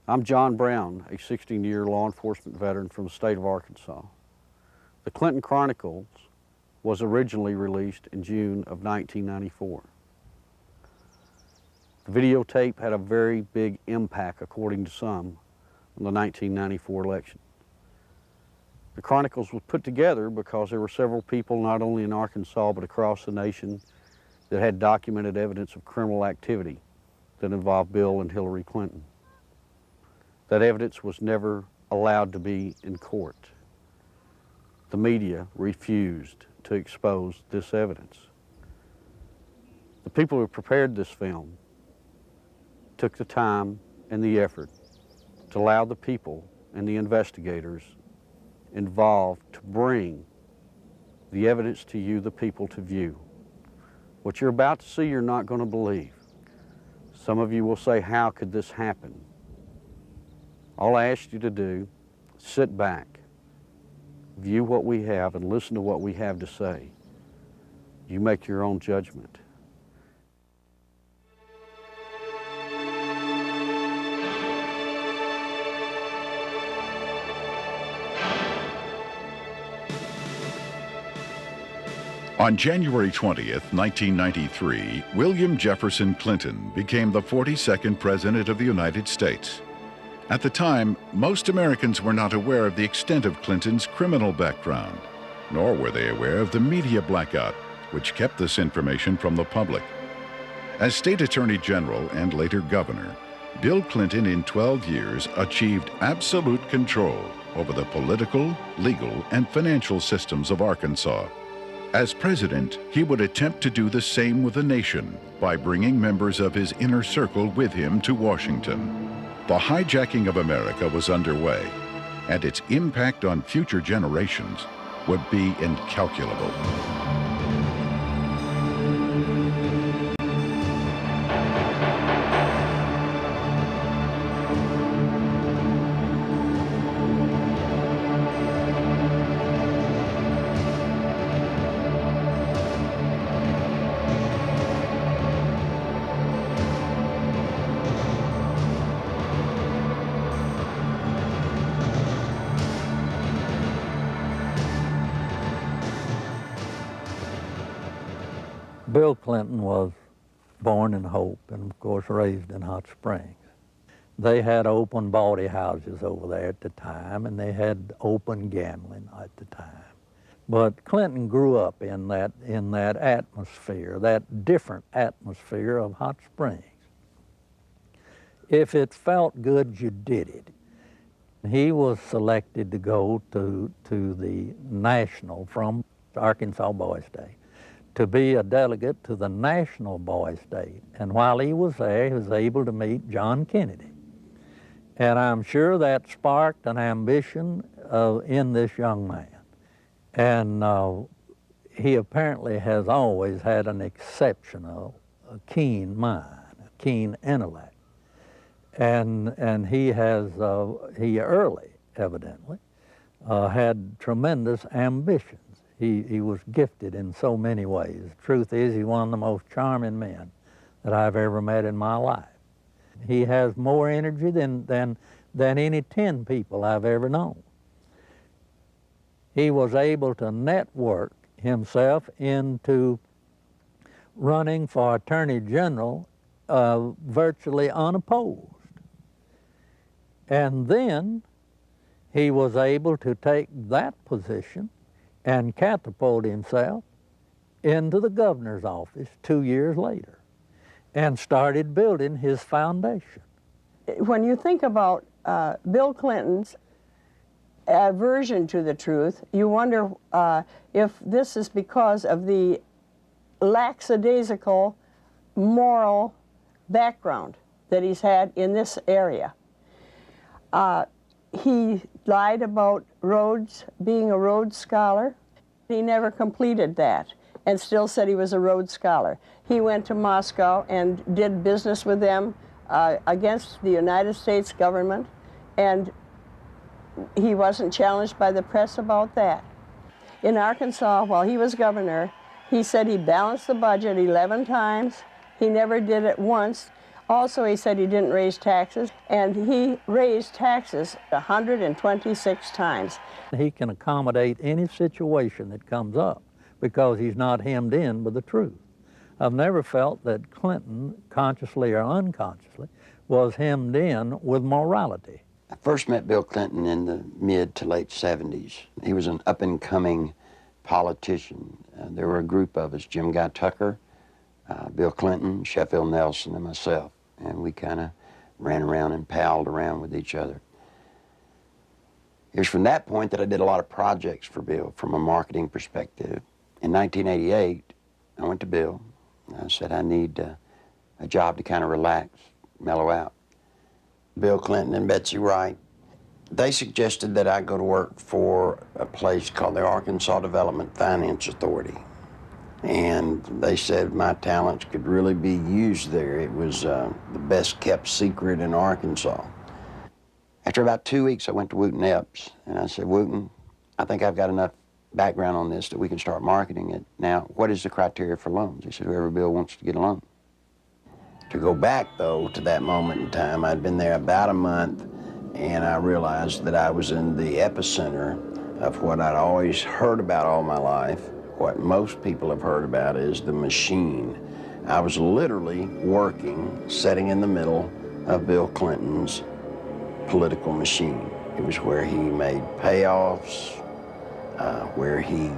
I'm John Brown, a 16-year law enforcement veteran from the state of Arkansas. The Clinton Chronicles was originally released in June of 1994. The videotape had a very big impact, according to some, on the 1994 election. The Chronicles was put together because there were several people, not only in Arkansas but across the nation, that had documented evidence of criminal activity that involved Bill and Hillary Clinton. That evidence was never allowed to be in court. The media refused to expose this evidence. The people who prepared this film took the time and the effort to allow the people and the investigators involved to bring the evidence to you, the people, to view. What you're about to see, you're not going to believe. Some of you will say, how could this happen? All I ask you to do, sit back, view what we have, and listen to what we have to say. You make your own judgment. On January 20th, 1993, William Jefferson Clinton became the 42nd President of the United States. At the time, most Americans were not aware of the extent of Clinton's criminal background, nor were they aware of the media blackout, which kept this information from the public. As State Attorney General and later Governor, Bill Clinton in 12 years achieved absolute control over the political, legal, and financial systems of Arkansas. As president, he would attempt to do the same with the nation by bringing members of his inner circle with him to Washington. The hijacking of America was underway, and its impact on future generations would be incalculable. Bill Clinton was born in Hope and, of course, raised in Hot Springs. They had open bawdy houses over there at the time, and they had open gambling at the time. But Clinton grew up in that atmosphere, that different atmosphere of Hot Springs. If it felt good, you did it. He was selected to go to the national, from Arkansas Boys Day, to be a delegate to the National Boys Day. And while he was there, he was able to meet John Kennedy. And I'm sure that sparked an ambition in this young man. And he apparently has always had an exceptional, keen mind, a keen intellect. And he early, evidently, had tremendous ambition. He was gifted in so many ways. The truth is, he's one of the most charming men that I've ever met in my life. He has more energy than any 10 people I've ever known. He was able to network himself into running for Attorney General virtually unopposed. And then he was able to take that position and catapult himself into the governor's office 2 years later and started building his foundation. When you think about Bill Clinton's aversion to the truth, you wonder if this is because of the lackadaisical moral background that he's had in this area. He lied about Rhodes, being a Rhodes Scholar. He never completed that and still said he was a Rhodes Scholar. He went to Moscow and did business with them against the United States government, and he wasn't challenged by the press about that. In Arkansas, while he was governor, he said he balanced the budget 11 times. He never did it once. Also, he said he didn't raise taxes, and he raised taxes 126 times. He can accommodate any situation that comes up because he's not hemmed in with the truth. I've never felt that Clinton, consciously or unconsciously, was hemmed in with morality. I first met Bill Clinton in the mid to late 70s. He was an up-and-coming politician. There were a group of us, Jim Guy Tucker, Bill Clinton, Sheffield Nelson, and myself. And we kind of ran around and palled around with each other. It was from that point that I did a lot of projects for Bill from a marketing perspective. In 1988, I went to Bill. I said, I need a job to kind of relax, mellow out. Bill Clinton and Betsy Wright, they suggested that I go to work for a place called the Arkansas Development Finance Authority. And they said my talents could really be used there. It was the best kept secret in Arkansas. After about 2 weeks, I went to Wooten Epps, and I said, Wooten, I think I've got enough background on this that we can start marketing it. Now, what is the criteria for loans? He said, whoever Bill wants to get a loan. To go back, though, to that moment in time, I'd been there about a month, and I realized that I was in the epicenter of what I'd always heard about all my life. What most people have heard about is the machine. I was literally working, sitting in the middle of Bill Clinton's political machine. It was where he made payoffs, where he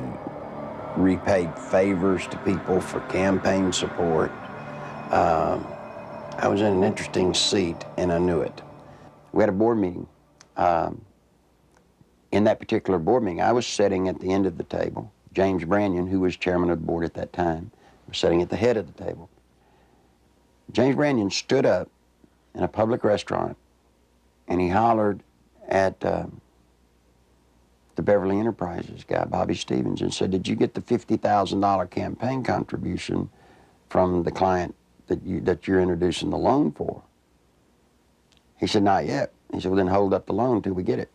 repaid favors to people for campaign support. I was in an interesting seat, and I knew it. We had a board meeting. In that particular board meeting, I was sitting at the end of the table. James Brannion, who was chairman of the board at that time, was sitting at the head of the table. James Brannion stood up in a public restaurant, and he hollered at the Beverly Enterprises guy, Bobby Stevens, and said, did you get the $50,000 campaign contribution from the client that you're introducing the loan for? He said, not yet. He said, well, then hold up the loan till we get it.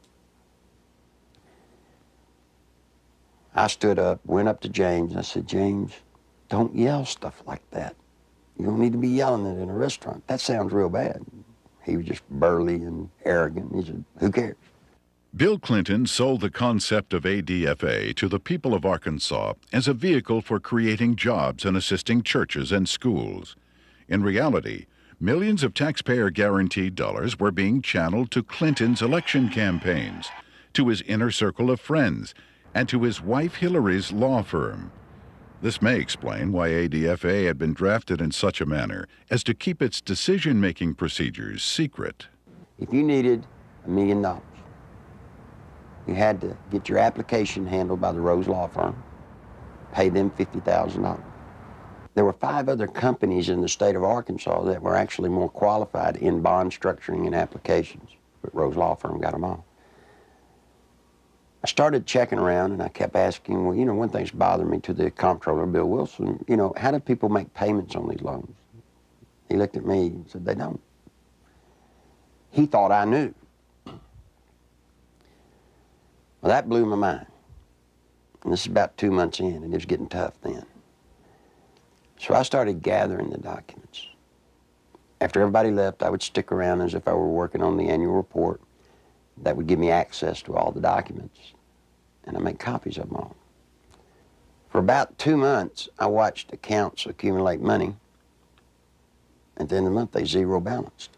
I stood up, went up to James, and I said, James, don't yell stuff like that. You don't need to be yelling it in a restaurant. That sounds real bad. He was just burly and arrogant. He said, who cares? Bill Clinton sold the concept of ADFA to the people of Arkansas as a vehicle for creating jobs and assisting churches and schools. In reality, millions of taxpayer-guaranteed dollars were being channeled to Clinton's election campaigns, to his inner circle of friends, and to his wife Hillary's law firm. This may explain why ADFA had been drafted in such a manner as to keep its decision-making procedures secret. If you needed $1 million, you had to get your application handled by the Rose Law Firm, pay them $50,000. There were 5 other companies in the state of Arkansas that were actually more qualified in bond structuring and applications, but Rose Law Firm got them all. I started checking around, and I kept asking, well, you know, one thing's bothering me to the comptroller, Bill Wilson, you know, how do people make payments on these loans? He looked at me and said, they don't. He thought I knew. Well, that blew my mind. And this is about 2 months in, and it was getting tough then. So I started gathering the documents. After everybody left, I would stick around as if I were working on the annual report. That would give me access to all the documents, and I make copies of them all. For about 2 months, I watched accounts accumulate money. At the end of the month, they zero balanced.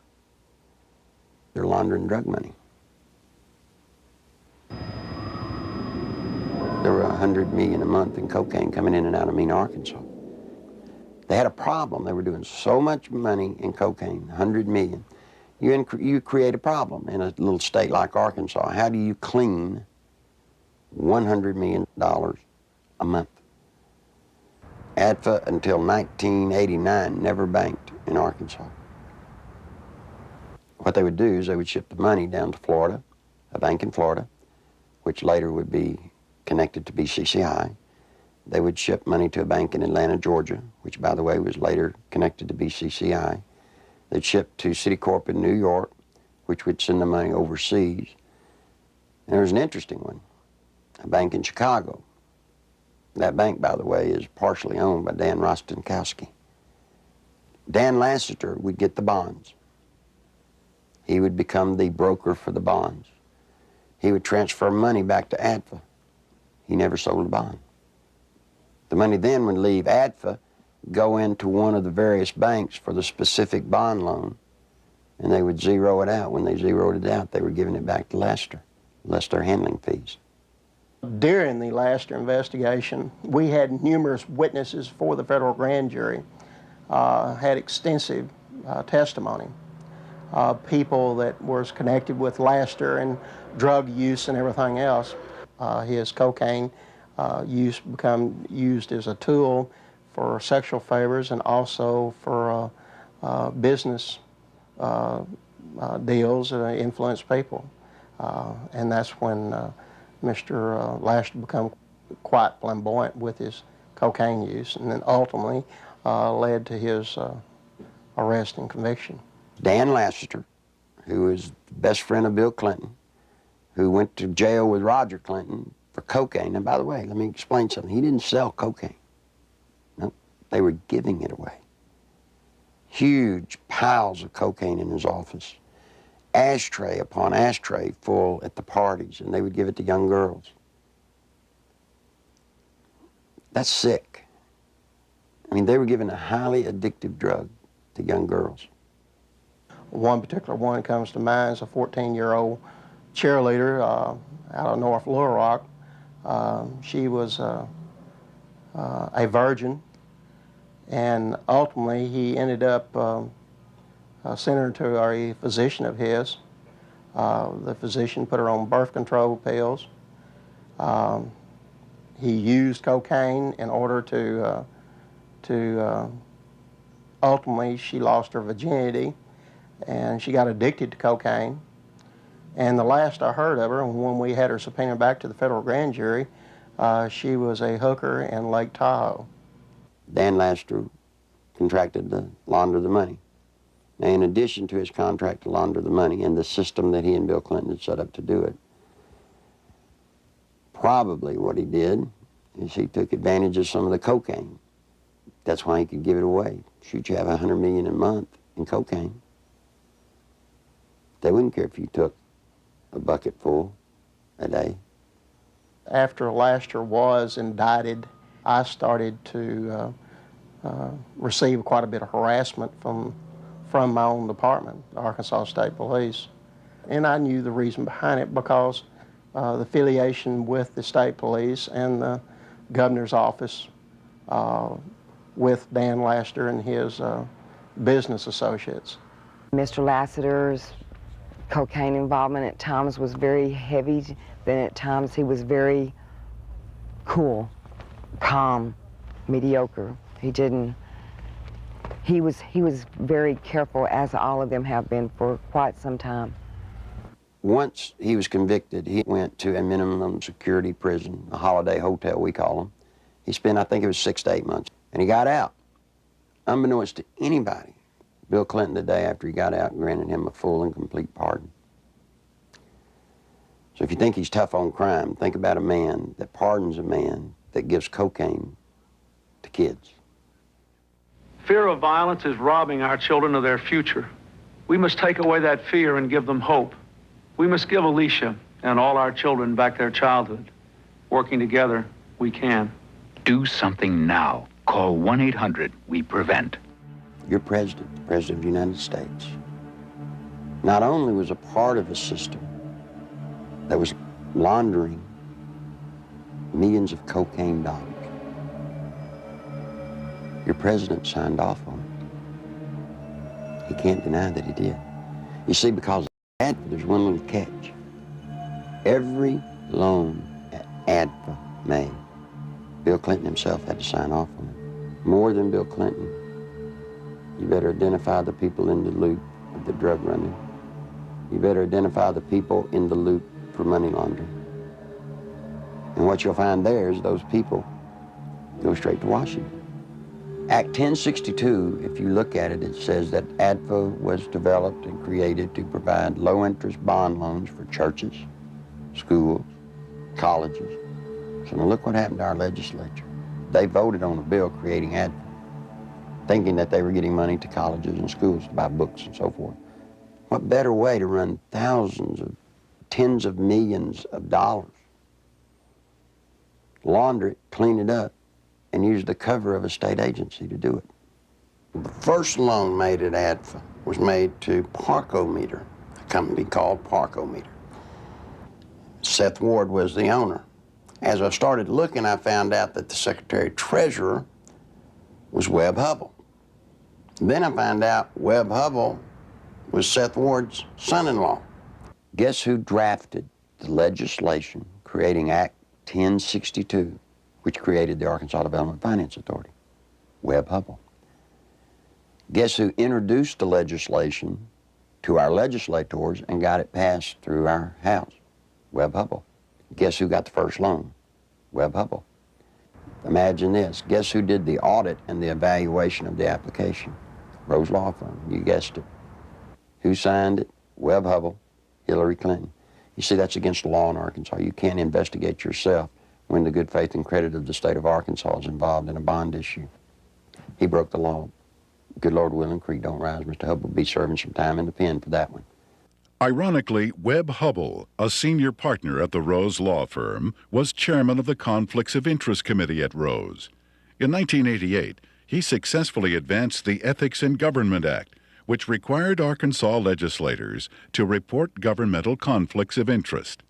They're laundering drug money. There were $100 million a month in cocaine coming in and out of Mena, Arkansas. They had a problem. They were doing so much money in cocaine, $100 million. You create a problem in a little state like Arkansas. How do you clean $100 million a month? ADFA until 1989 never banked in Arkansas. What they would do is they would ship the money down to Florida, a bank in Florida, which later would be connected to BCCI. They would ship money to a bank in Atlanta, Georgia, which, by the way, was later connected to BCCI. They'd ship to Citicorp in New York, which would send the money overseas. And there was an interesting one, a bank in Chicago. That bank, by the way, is partially owned by Dan Rostenkowski. Dan Lassiter would get the bonds. He would become the broker for the bonds. He would transfer money back to ADFA. He never sold a bond. The money then would leave ADFA, go into one of the various banks for the specific bond loan, and they would zero it out. When they zeroed it out, they were giving it back to Lassiter, less their handling fees. During the Lassiter investigation, we had numerous witnesses for the federal grand jury, had extensive testimony. People that was connected with Lassiter and drug use and everything else. His cocaine use become used as a tool for sexual favors and also for business deals that influence people. And that's when Mr. Lassiter became quite flamboyant with his cocaine use, and then ultimately led to his arrest and conviction. Dan Lassiter, who was the best friend of Bill Clinton, who went to jail with Roger Clinton for cocaine. And by the way, let me explain something. He didn't sell cocaine. No, they were giving it away. Huge piles of cocaine in his office. Ashtray upon ashtray full at the parties, and they would give it to young girls. That's sick. I mean, they were giving a highly addictive drug to young girls. One particular one comes to mind is a 14-year-old cheerleader out of North Little Rock. She was a virgin, and ultimately he ended up sending her to a physician of his. The physician put her on birth control pills. He used cocaine in order to ultimately she lost her virginity, and she got addicted to cocaine. And the last I heard of her, when we had her subpoenaed back to the federal grand jury, she was a hooker in Lake Tahoe. Dan Lassiter contracted to launder the money. Now, in addition to his contract to launder the money and the system that he and Bill Clinton had set up to do it, probably what he did is he took advantage of some of the cocaine. That's why he could give it away. Shoot, you have $100 million a month in cocaine. They wouldn't care if you took a bucket full a day. After Lassiter was indicted, I started to receive quite a bit of harassment from my own department, the Arkansas State Police. And I knew the reason behind it because the affiliation with the state police and the governor's office with Dan Lassiter and his business associates. Mr. Lassiter's cocaine involvement at times was very heavy, then at times he was very cool, calm, mediocre. He was very careful, as all of them have been for quite some time. Once he was convicted, he went to a minimum security prison, a holiday hotel we call them. He spent, I think it was 6 to 8 months, and he got out. Unbeknownst to anybody, Bill Clinton, the day after he got out, granted him a full and complete pardon. So if you think he's tough on crime, think about a man that pardons a man that gives cocaine to kids. Fear of violence is robbing our children of their future. We must take away that fear and give them hope. We must give Alicia and all our children back their childhood. Working together, we can. Do something now. Call 1-800-WE-PREVENT. Your president, the President of the United States, not only was a part of a system that was laundering millions of cocaine dollars, your president signed off on it. He can't deny that he did. You see, because of ADFA, there's one little catch. Every loan that ADFA made, Bill Clinton himself had to sign off on it. More than Bill Clinton, you better identify the people in the loop of the drug running. You better identify the people in the loop for money laundering. And what you'll find there is those people go straight to Washington. Act 1062, if you look at it, it says that ADFA was developed and created to provide low-interest bond loans for churches, schools, colleges. So now look what happened to our legislature. They voted on a bill creating ADFA. thinking that they were getting money to colleges and schools to buy books and so forth. What better way to run thousands of, tens of millions of dollars, launder it, clean it up, and use the cover of a state agency to do it. The first loan made at ADFA was made to Parkometer, a company called Parkometer. Seth Ward was the owner. As I started looking, I found out that the Secretary-Treasurer was Webb Hubbell. Then I found out Webb Hubbell was Seth Ward's son-in-law. Guess who drafted the legislation creating Act 1062, which created the Arkansas Development Finance Authority? Webb Hubbell. Guess who introduced the legislation to our legislators and got it passed through our House? Webb Hubbell. Guess who got the first loan? Webb Hubbell. Imagine this. Guess who did the audit and the evaluation of the application? Rose Law Firm. You guessed it. Who signed it? Webb Hubbell, Hillary Clinton. You see, that's against the law in Arkansas. You can't investigate yourself when the good faith and credit of the state of Arkansas is involved in a bond issue. He broke the law. Good Lord willing, creek don't rise. Mr. Hubbell will be serving some time in the pen for that one. Ironically, Webb Hubbell, a senior partner at the Rose Law Firm, was chairman of the Conflicts of Interest Committee at Rose. In 1988, he successfully advanced the Ethics in Government Act, which required Arkansas legislators to report governmental conflicts of interest.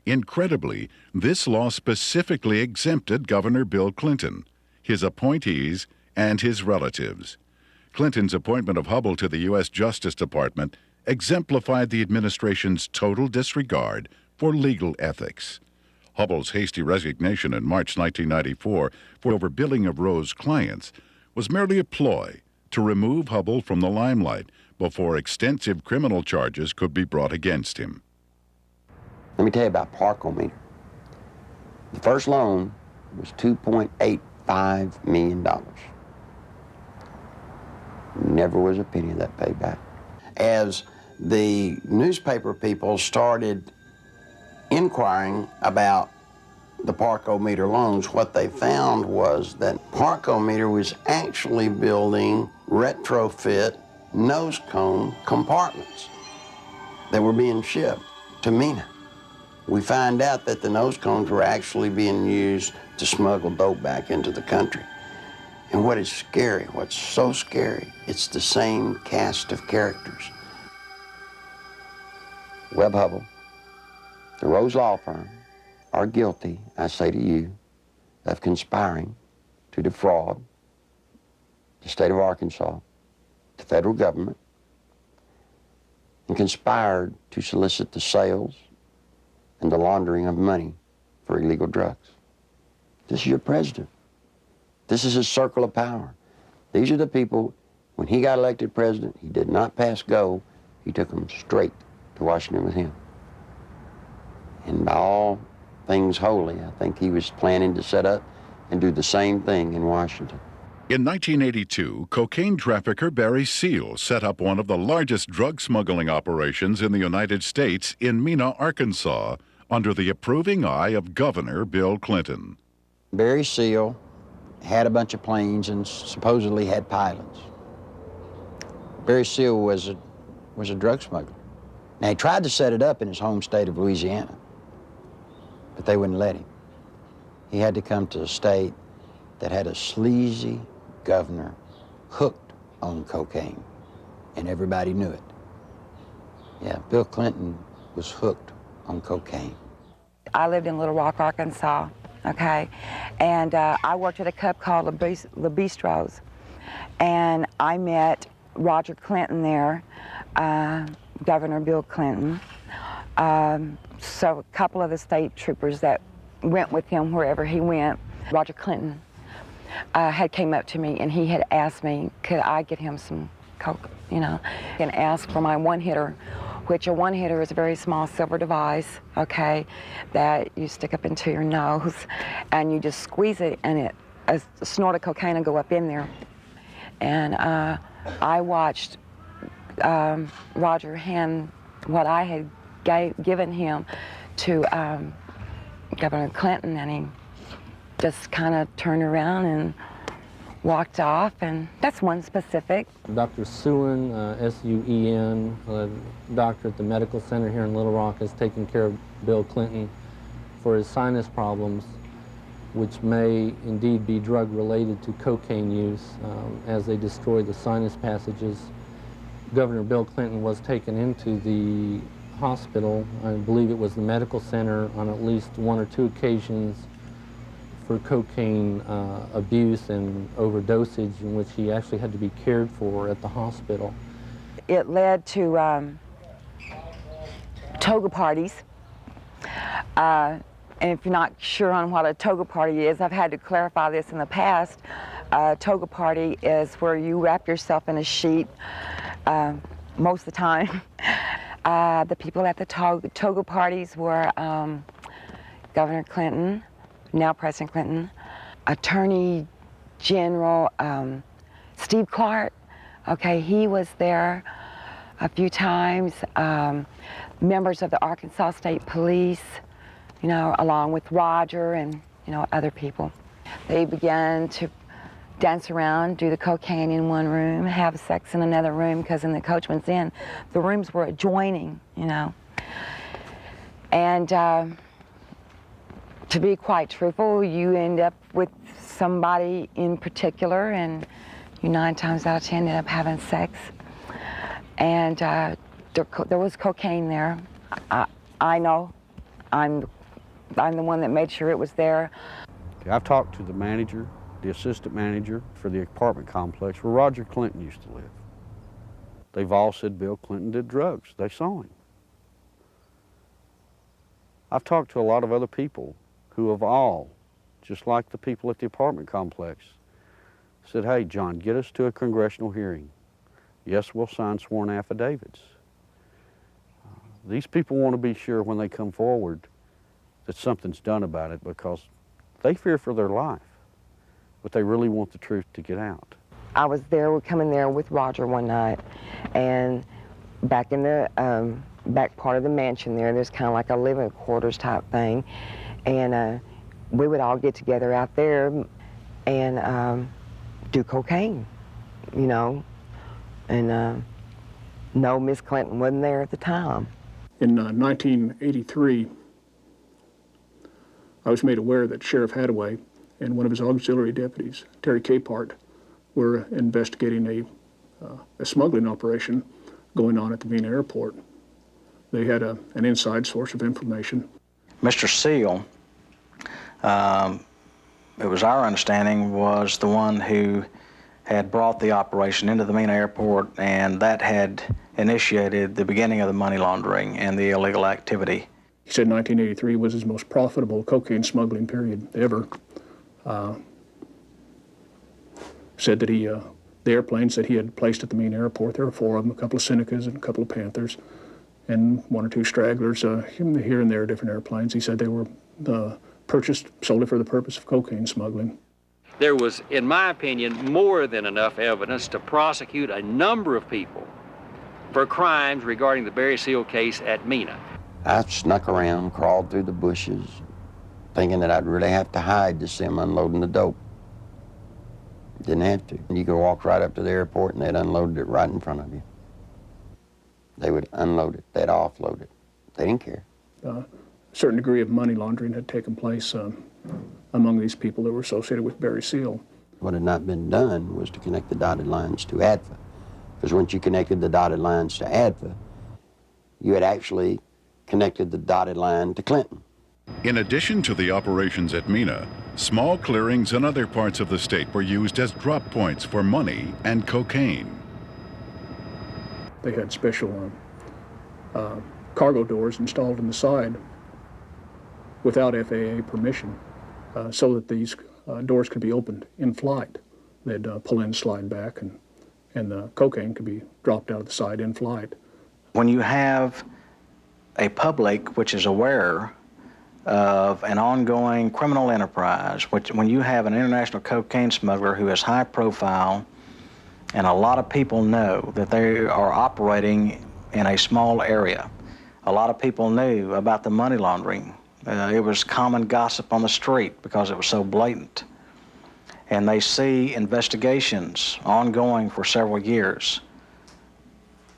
Incredibly, this law specifically exempted Governor Bill Clinton, his appointees, and his relatives. Clinton's appointment of Hubbell to the U.S. Justice Department exemplified the administration's total disregard for legal ethics. Hubbell's hasty resignation in March 1994 for overbilling of Rose clients was merely a ploy to remove Hubbell from the limelight before extensive criminal charges could be brought against him. Let me tell you about Parkometer. The first loan was $2.85 million. Never was a penny of that paid back. As the newspaper people started inquiring about the Parkometer loans, what they found was that Parkometer was actually building retrofit nose cone compartments that were being shipped to MENA. We find out that the nose cones were actually being used to smuggle dope back into the country. And what is scary, what's so scary, it's the same cast of characters. Webb Hubbell, the Rose Law Firm, are guilty, I say to you, of conspiring to defraud the state of Arkansas, the federal government, and conspired to solicit the sales and the laundering of money for illegal drugs. This is your president. This is his circle of power. These are the people, when he got elected president, he did not pass go, he took them straight to Washington with him. And by all things holy, I think he was planning to set up and do the same thing in Washington. In 1982, cocaine trafficker Barry Seal set up one of the largest drug smuggling operations in the United States in Mena, Arkansas, under the approving eye of Governor Bill Clinton. Barry Seal had a bunch of planes and supposedly had pilots. Barry Seal was a drug smuggler. Now, he tried to set it up in his home state of Louisiana, but they wouldn't let him. He had to come to a state that had a sleazy governor hooked on cocaine, and everybody knew it. Yeah, Bill Clinton was hooked on cocaine. I lived in Little Rock, Arkansas, okay? And I worked at a club called Le Bistro's, and I met Roger Clinton there, Governor Bill Clinton, so a couple of the state troopers that went with him wherever he went. Roger Clinton had came up to me and he had asked me, could I get him some coke, you know, and asked for my one-hitter, which a one-hitter is a very small silver device, okay, that you stick up into your nose and you just squeeze it and a snort of cocaine will go up in there. And I watched Roger hand what I had given him to Governor Clinton, and he just kind of turned around and walked off, and that's one specific. Dr. Suen, S-U-E-N, a doctor at the medical center here in Little Rock, has taken care of Bill Clinton for his sinus problems, which may indeed be drug-related to cocaine use as they destroy the sinus passages. Governor Bill Clinton was taken into the hospital, I believe it was the medical center, on at least 1 or 2 occasions for cocaine abuse and overdosage, in which he actually had to be cared for at the hospital. It led to toga parties. And if you're not sure on what a toga party is, I've had to clarify this in the past. A toga party is where you wrap yourself in a sheet most of the time. The people at the toga parties were Governor Clinton, now President Clinton, Attorney General Steve Clark. Okay, he was there a few times. Members of the Arkansas State Police, you know, along with Roger and, you know, other people. They began to dance around, do the cocaine in one room, have sex in another room, because in the Coachman's Inn, the rooms were adjoining, you know. And to be quite truthful, you end up with somebody in particular, and you 9 times out of 10 end up having sex. And there was cocaine there. I know. I'm the one that made sure it was there. I've talked to the manager, the assistant manager for the apartment complex where Roger Clinton used to live. They've all said Bill Clinton did drugs. They saw him. I've talked to a lot of other people who have all, just like the people at the apartment complex, said, hey, John, get us to a congressional hearing. Yes, we'll sign sworn affidavits. These people want to be sure when they come forward that something's done about it, because they fear for their life, but they really want the truth to get out. I was there, coming there with Roger one night, and back in the back part of the mansion there's kind of like a living quarters type thing, and we would all get together out there and do cocaine, you know, and no, Miss Clinton wasn't there at the time. In 1983, I was made aware that Sheriff Hadaway and one of his auxiliary deputies, Terry Capehart, were investigating a smuggling operation going on at the Mena Airport. They had an inside source of information. Mr. Seal, it was our understanding, was the one who had brought the operation into the Mena Airport, and that had initiated the beginning of the money laundering and the illegal activity. He said 1983 was his most profitable cocaine smuggling period ever. Said that the airplanes that he had placed at the Mena Airport, there were 4 of them, a couple of Senecas and a couple of Panthers, and 1 or 2 stragglers here and there, different airplanes. He said they were purchased solely for the purpose of cocaine smuggling. There was, in my opinion, more than enough evidence to prosecute a number of people for crimes regarding the Barry Seal case at Mena. I snuck around, crawled through the bushes, thinking that I'd really have to hide to see them unloading the dope. Didn't have to. You could walk right up to the airport and they'd unload it right in front of you. They would unload it, they'd offload it. They didn't care. A certain degree of money laundering had taken place among these people that were associated with Barry Seal. What had not been done was to connect the dotted lines to ADFA. Because once you connected the dotted lines to ADFA, you had actually connected the dotted line to Clinton. In addition to the operations at Mena, small clearings in other parts of the state were used as drop points for money and cocaine. They had special cargo doors installed in the side without FAA permission, so that these doors could be opened in flight. They'd pull in, slide back, and the cocaine could be dropped out of the side in flight. When you have a public which is aware of an ongoing criminal enterprise, when you have an international cocaine smuggler who is high profile, and a lot of people know that they are operating in a small area. A lot of people knew about the money laundering. It was common gossip on the street because it was so blatant. and they see investigations ongoing for several years,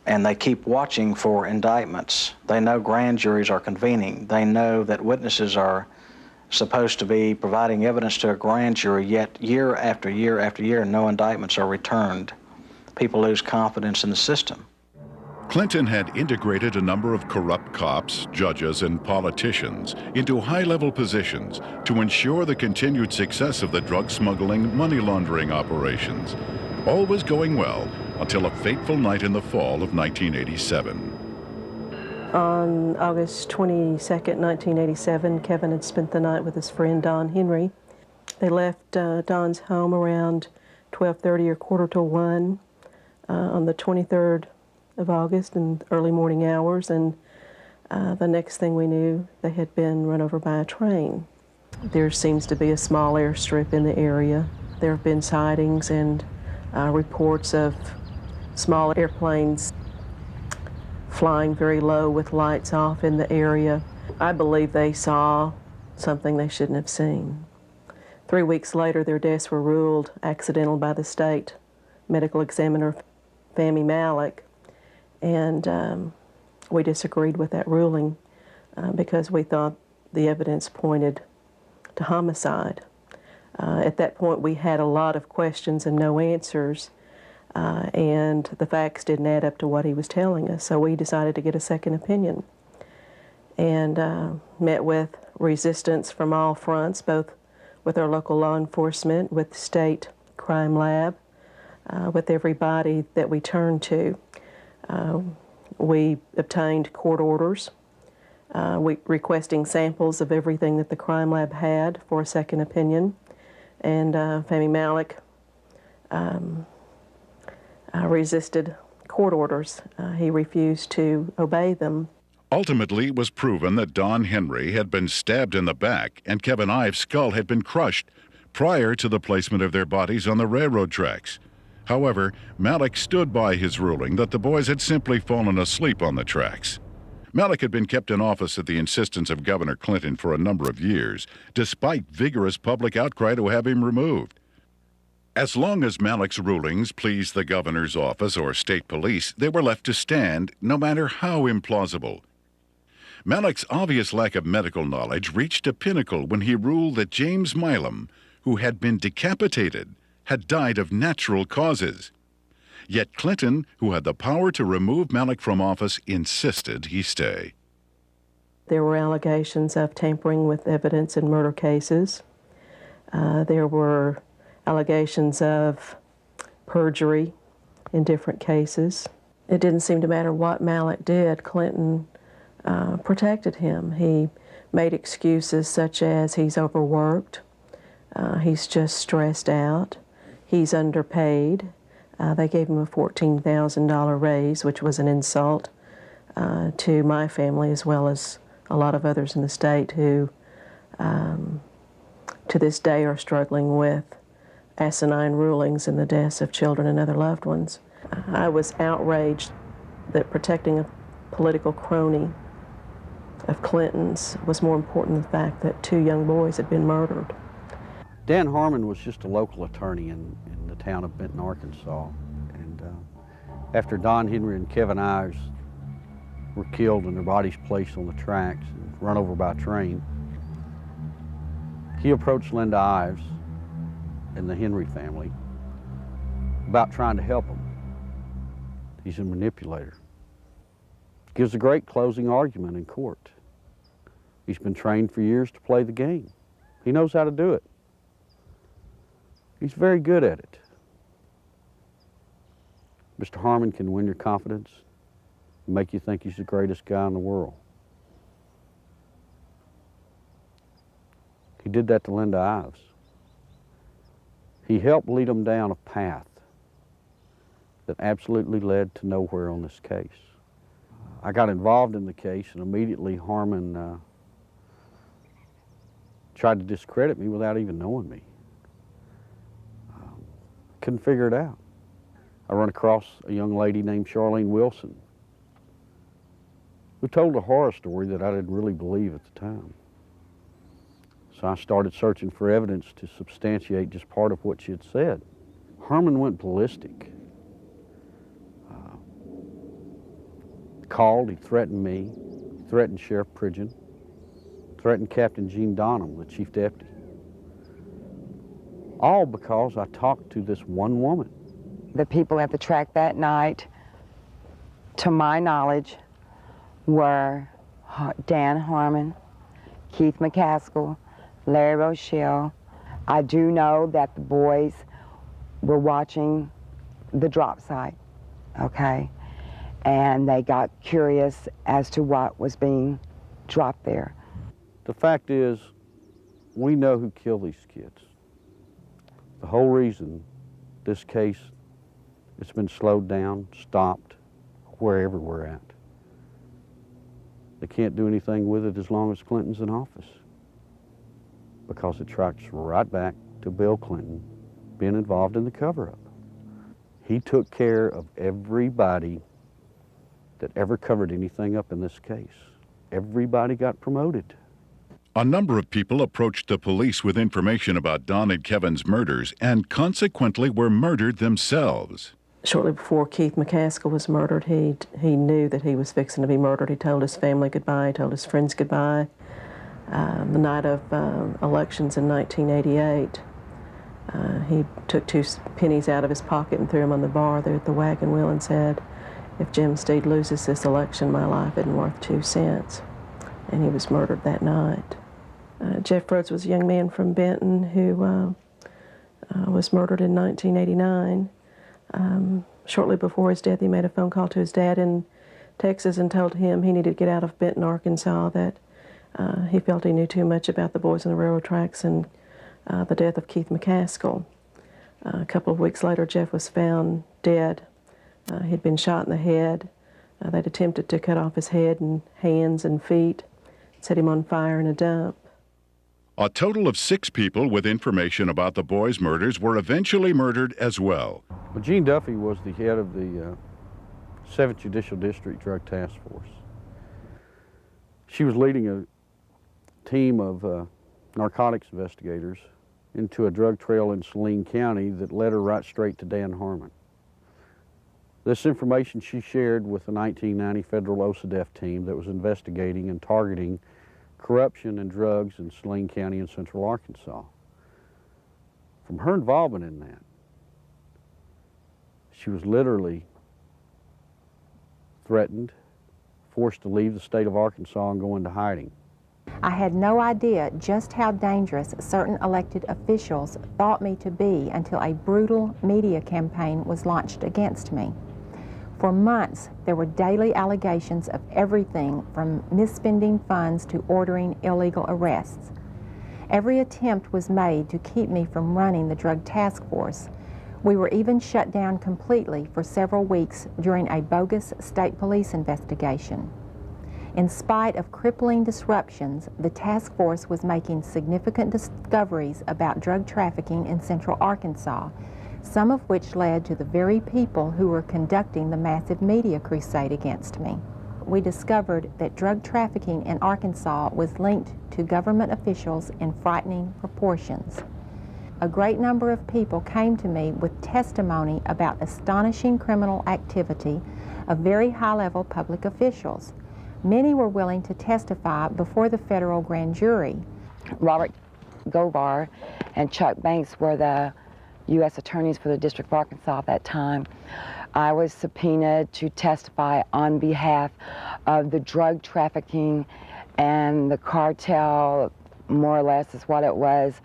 and they keep watching for indictments. They know grand juries are convening. They know that witnesses are supposed to be providing evidence to a grand jury, yet year after year after year, no indictments are returned. People lose confidence in the system. Clinton had integrated a number of corrupt cops, judges, and politicians into high-level positions to ensure the continued success of the drug smuggling, money laundering operations. All was going well until a fateful night in the fall of 1987. On August 22nd, 1987, Kevin had spent the night with his friend Don Henry. They left Don's home around 12:30 or quarter to 1 on the 23rd of August in early morning hours, and the next thing we knew, they had been run over by a train. There seems to be a small airstrip in the area. There have been sightings and reports of small airplanes flying very low with lights off in the area. I believe they saw something they shouldn't have seen. 3 weeks later, their deaths were ruled accidental by the state medical examiner, Fahmy Malik, and we disagreed with that ruling because we thought the evidence pointed to homicide. At that point, we had a lot of questions and no answers, and the facts didn't add up to what he was telling us, so we decided to get a second opinion and met with resistance from all fronts, both with our local law enforcement, with the state crime lab, with everybody that we turned to. We obtained court orders requesting samples of everything that the crime lab had for a second opinion, and Fahmy Malik resisted court orders. He refused to obey them. Ultimately, it was proven that Don Henry had been stabbed in the back and Kevin Ives' skull had been crushed prior to the placement of their bodies on the railroad tracks. However, Malik stood by his ruling that the boys had simply fallen asleep on the tracks. Malik had been kept in office at the insistence of Governor Clinton for a number of years, despite vigorous public outcry to have him removed. As long as Malik's rulings pleased the governor's office or state police, they were left to stand, no matter how implausible. Malik's obvious lack of medical knowledge reached a pinnacle when he ruled that James Milam, who had been decapitated, had died of natural causes. Yet Clinton, who had the power to remove Malik from office, insisted he stay. There were allegations of tampering with evidence in murder cases. There were allegations of perjury in different cases. It didn't seem to matter what Malik did, Clinton protected him. He made excuses such as he's overworked, he's just stressed out, he's underpaid. They gave him a $14,000 raise, which was an insult to my family as well as a lot of others in the state who to this day are struggling with asinine rulings in the deaths of children and other loved ones. I was outraged that protecting a political crony of Clinton's was more important than the fact that 2 young boys had been murdered. Dan Harmon was just a local attorney in the town of Benton, Arkansas. And after Don Henry and Kevin Ives were killed and their bodies placed on the tracks and run over by a train, he approached Linda Ives and the Henry family about trying to help them. He's a manipulator. Gives a great closing argument in court. He's been trained for years to play the game. He knows how to do it. He's very good at it. Mr. Harmon can win your confidence, make you think he's the greatest guy in the world. He did that to Linda Ives. He helped lead them down a path that absolutely led to nowhere on this case. I got involved in the case, and immediately Harmon tried to discredit me without even knowing me. Couldn't figure it out. I run across a young lady named Charlene Wilson who told a horror story that I didn't really believe at the time. So I started searching for evidence to substantiate just part of what she had said. Herman went ballistic. Called, he threatened me, threatened Sheriff Pridgeon, threatened Captain Gene Donham, the chief deputy. All because I talked to this one woman. The people at the track that night, to my knowledge, were Dan Harmon, Keith McCaskill, Larry Rochelle. I do know that the boys were watching the drop site, okay? And they got curious as to what was being dropped there. The fact is, we know who killed these kids. The whole reason this case, it's been slowed down, stopped, wherever we're at. They can't do anything with it as long as Clinton's in office, because it tracks right back to Bill Clinton being involved in the cover-up. He took care of everybody that ever covered anything up in this case. Everybody got promoted. A number of people approached the police with information about Don and Kevin's murders and consequently were murdered themselves. Shortly before Keith McCaskill was murdered, he knew that he was fixing to be murdered. He told his family goodbye, he told his friends goodbye. The night of elections in 1988, he took 2 pennies out of his pocket and threw them on the bar there at the Wagon Wheel and said, "If Jim Steed loses this election, my life isn't worth 2 cents." And he was murdered that night. Jeff Rhodes was a young man from Benton who was murdered in 1989. Shortly before his death, he made a phone call to his dad in Texas and told him he needed to get out of Benton, Arkansas, that he felt he knew too much about the boys on the railroad tracks and the death of Keith McCaskill. A couple of weeks later, Jeff was found dead. He'd been shot in the head. They'd attempted to cut off his head and hands and feet, set him on fire in a dump. A total of 6 people with information about the boys' murders were eventually murdered as well. Well, Jean Duffy was the head of the 7th Judicial District Drug Task Force. She was leading a team of narcotics investigators into a drug trail in Saline County that led her right straight to Dan Harmon. This information she shared with the 1990 federal OCDEF team that was investigating and targeting corruption and drugs in Saline County in central Arkansas. From her involvement in that, she was literally threatened, forced to leave the state of Arkansas and go into hiding. I had no idea just how dangerous certain elected officials thought me to be until a brutal media campaign was launched against me. For months, there were daily allegations of everything from misspending funds to ordering illegal arrests. Every attempt was made to keep me from running the drug task force. We were even shut down completely for several weeks during a bogus state police investigation. In spite of crippling disruptions, the task force was making significant discoveries about drug trafficking in central Arkansas, some of which led to the very people who were conducting the massive media crusade against me. We discovered that drug trafficking in Arkansas was linked to government officials in frightening proportions. A great number of people came to me with testimony about astonishing criminal activity of very high-level public officials. Many were willing to testify before the federal grand jury. Robert Govar and Chuck Banks were the U.S. attorneys for the District of Arkansas at that time. I was subpoenaed to testify on behalf of the drug trafficking and the cartel, more or less is what it was,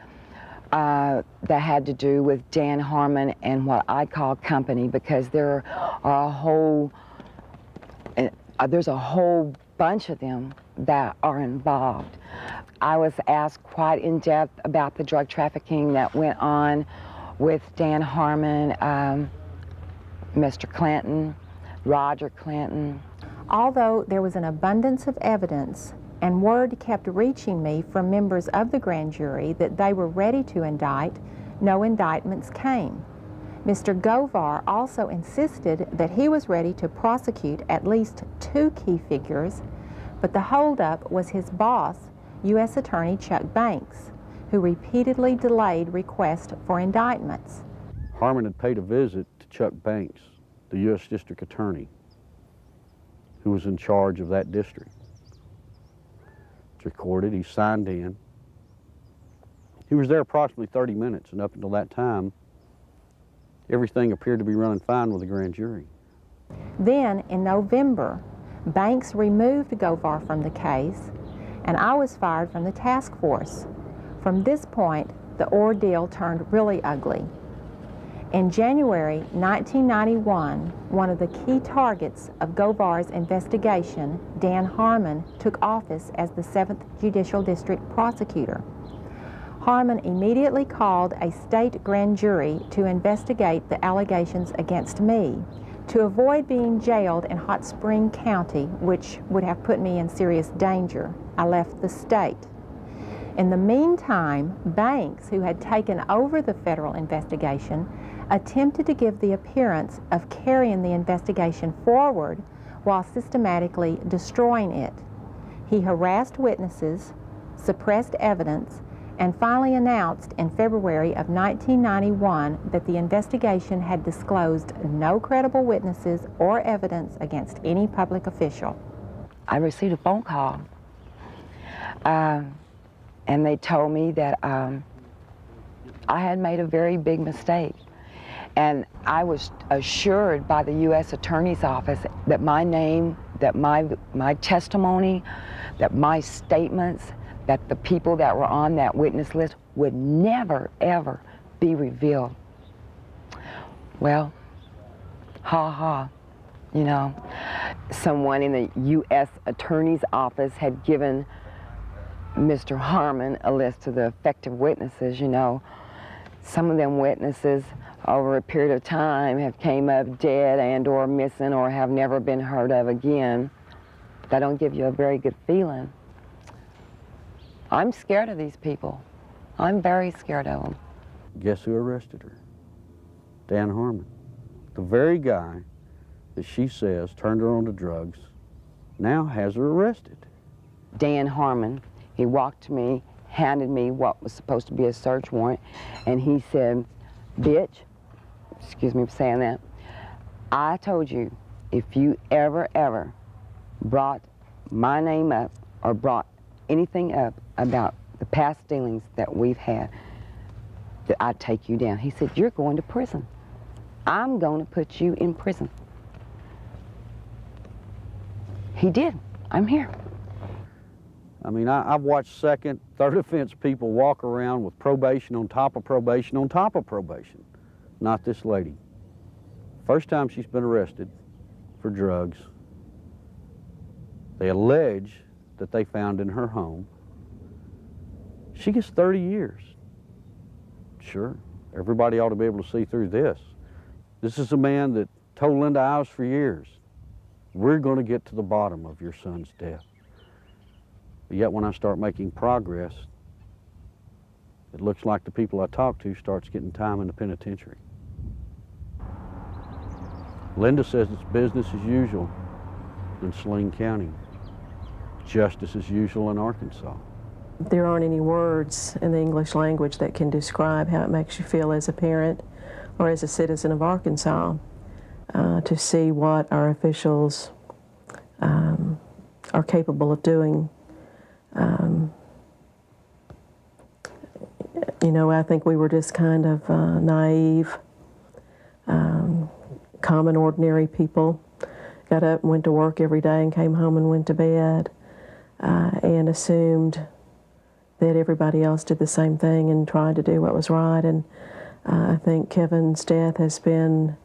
that had to do with Dan Harmon and what I call company, because there are there's a whole bunch of them that are involved. I was asked quite in depth about the drug trafficking that went on with Dan Harmon, Mr. Clinton, Roger Clinton. Although there was an abundance of evidence and word kept reaching me from members of the grand jury that they were ready to indict, no indictments came. Mr. Govar also insisted that he was ready to prosecute at least 2 key figures, but the holdup was his boss, U.S. Attorney Chuck Banks. who repeatedly delayed requests for indictments. Harmon had paid a visit to Chuck Banks, the U.S. District Attorney, who was in charge of that district. It's recorded, he signed in. He was there approximately 30 minutes, and up until that time, everything appeared to be running fine with the grand jury. Then, in November, Banks removed Govar from the case, and I was fired from the task force. From this point, the ordeal turned really ugly. In January 1991, one of the key targets of Govar's investigation, Dan Harmon, took office as the 7th Judicial District Prosecutor. Harmon immediately called a state grand jury to investigate the allegations against me. To avoid being jailed in Hot Spring County, which would have put me in serious danger, I left the state. In the meantime, Banks, who had taken over the federal investigation, attempted to give the appearance of carrying the investigation forward while systematically destroying it. He harassed witnesses, suppressed evidence, and finally announced in February of 1991 that the investigation had disclosed no credible witnesses or evidence against any public official. I received a phone call, and they told me that I had made a very big mistake. And I was assured by the U.S. Attorney's Office that my name, that my testimony, that my statements, that the people that were on that witness list would never, ever be revealed. Well, ha ha, you know. Someone in the U.S. Attorney's Office had given Mr. Harmon a list of the effective witnesses, you know. Some of them witnesses over a period of time have came up dead and or missing or have never been heard of again. That don't give you a very good feeling. I'm scared of these people. I'm very scared of them. Guess who arrested her? Dan Harmon. The very guy that she says turned her on to drugs now has her arrested. Dan Harmon, he walked to me, handed me what was supposed to be a search warrant, and he said, "Bitch," excuse me for saying that, "I told you if you ever brought my name up or brought anything up about the past dealings that we've had, that I'd take you down." He said, "You're going to prison. I'm going to put you in prison." He did. I'm here. I mean, I've watched second, third offense people walk around with probation on top of probation on top of probation. Not this lady. First time she's been arrested for drugs. They allege that they found in her home. She gets 30 years. Sure, everybody ought to be able to see through this. This is a man that told Linda Ives for years, "We're going to get to the bottom of your son's death." But yet when I start making progress, it looks like the people I talk to starts getting time in the penitentiary. Linda says it's business as usual in Saline County, justice as usual in Arkansas. There aren't any words in the English language that can describe how it makes you feel as a parent or as a citizen of Arkansas to see what our officials are capable of doing. You know, I think we were just kind of naive, common, ordinary people. Got up and went to work every day and came home and went to bed and assumed that everybody else did the same thing and tried to do what was right. And I think Kevin's death has been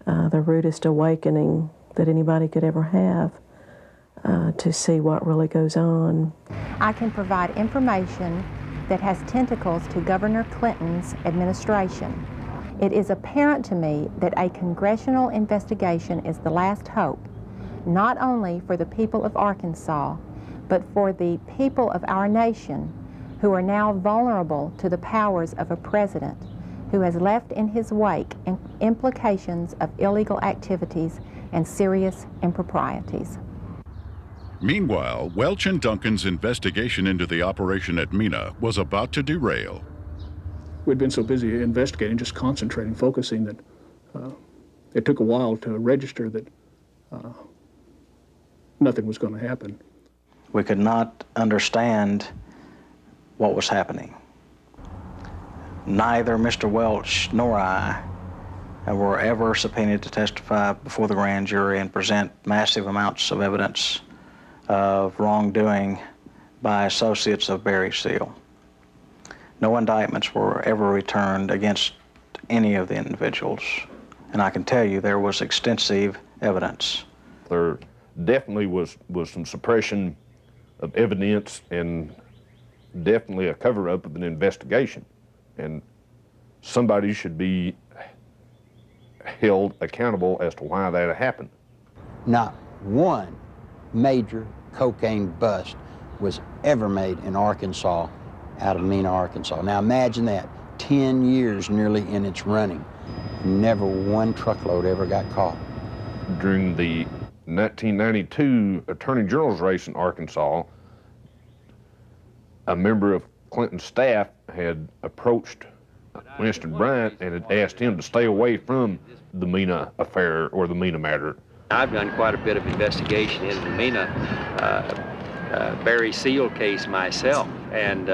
the rudest awakening that anybody could ever have to see what really goes on. I can provide information that has tentacles to Governor Clinton's administration. It is apparent to me that a congressional investigation is the last hope, not only for the people of Arkansas, but for the people of our nation who are now vulnerable to the powers of a president who has left in his wake implications of illegal activities and serious improprieties. Meanwhile, Welch and Duncan's investigation into the operation at Mina was about to derail. We'd been so busy investigating, just concentrating, focusing, that it took a while to register that nothing was going to happen. We could not understand what was happening. Neither Mr. Welch nor I were ever subpoenaed to testify before the grand jury and present massive amounts of evidence of wrongdoing by associates of Barry Seal. No indictments were ever returned against any of the individuals, and I can tell you there was extensive evidence. There definitely was some suppression of evidence and definitely a cover-up of an investigation, and somebody should be held accountable as to why that happened. Not one major cocaine bust was ever made in Arkansas out of Mina, Arkansas. Now imagine that, 10 years nearly in its running. Never one truckload ever got caught. During the 1992 Attorney General's race in Arkansas, a member of Clinton's staff had approached Winston Bryant and had asked him to stay away from the Mina affair or the Mina matter. I've done quite a bit of investigation into the Mina Barry Seal case myself, and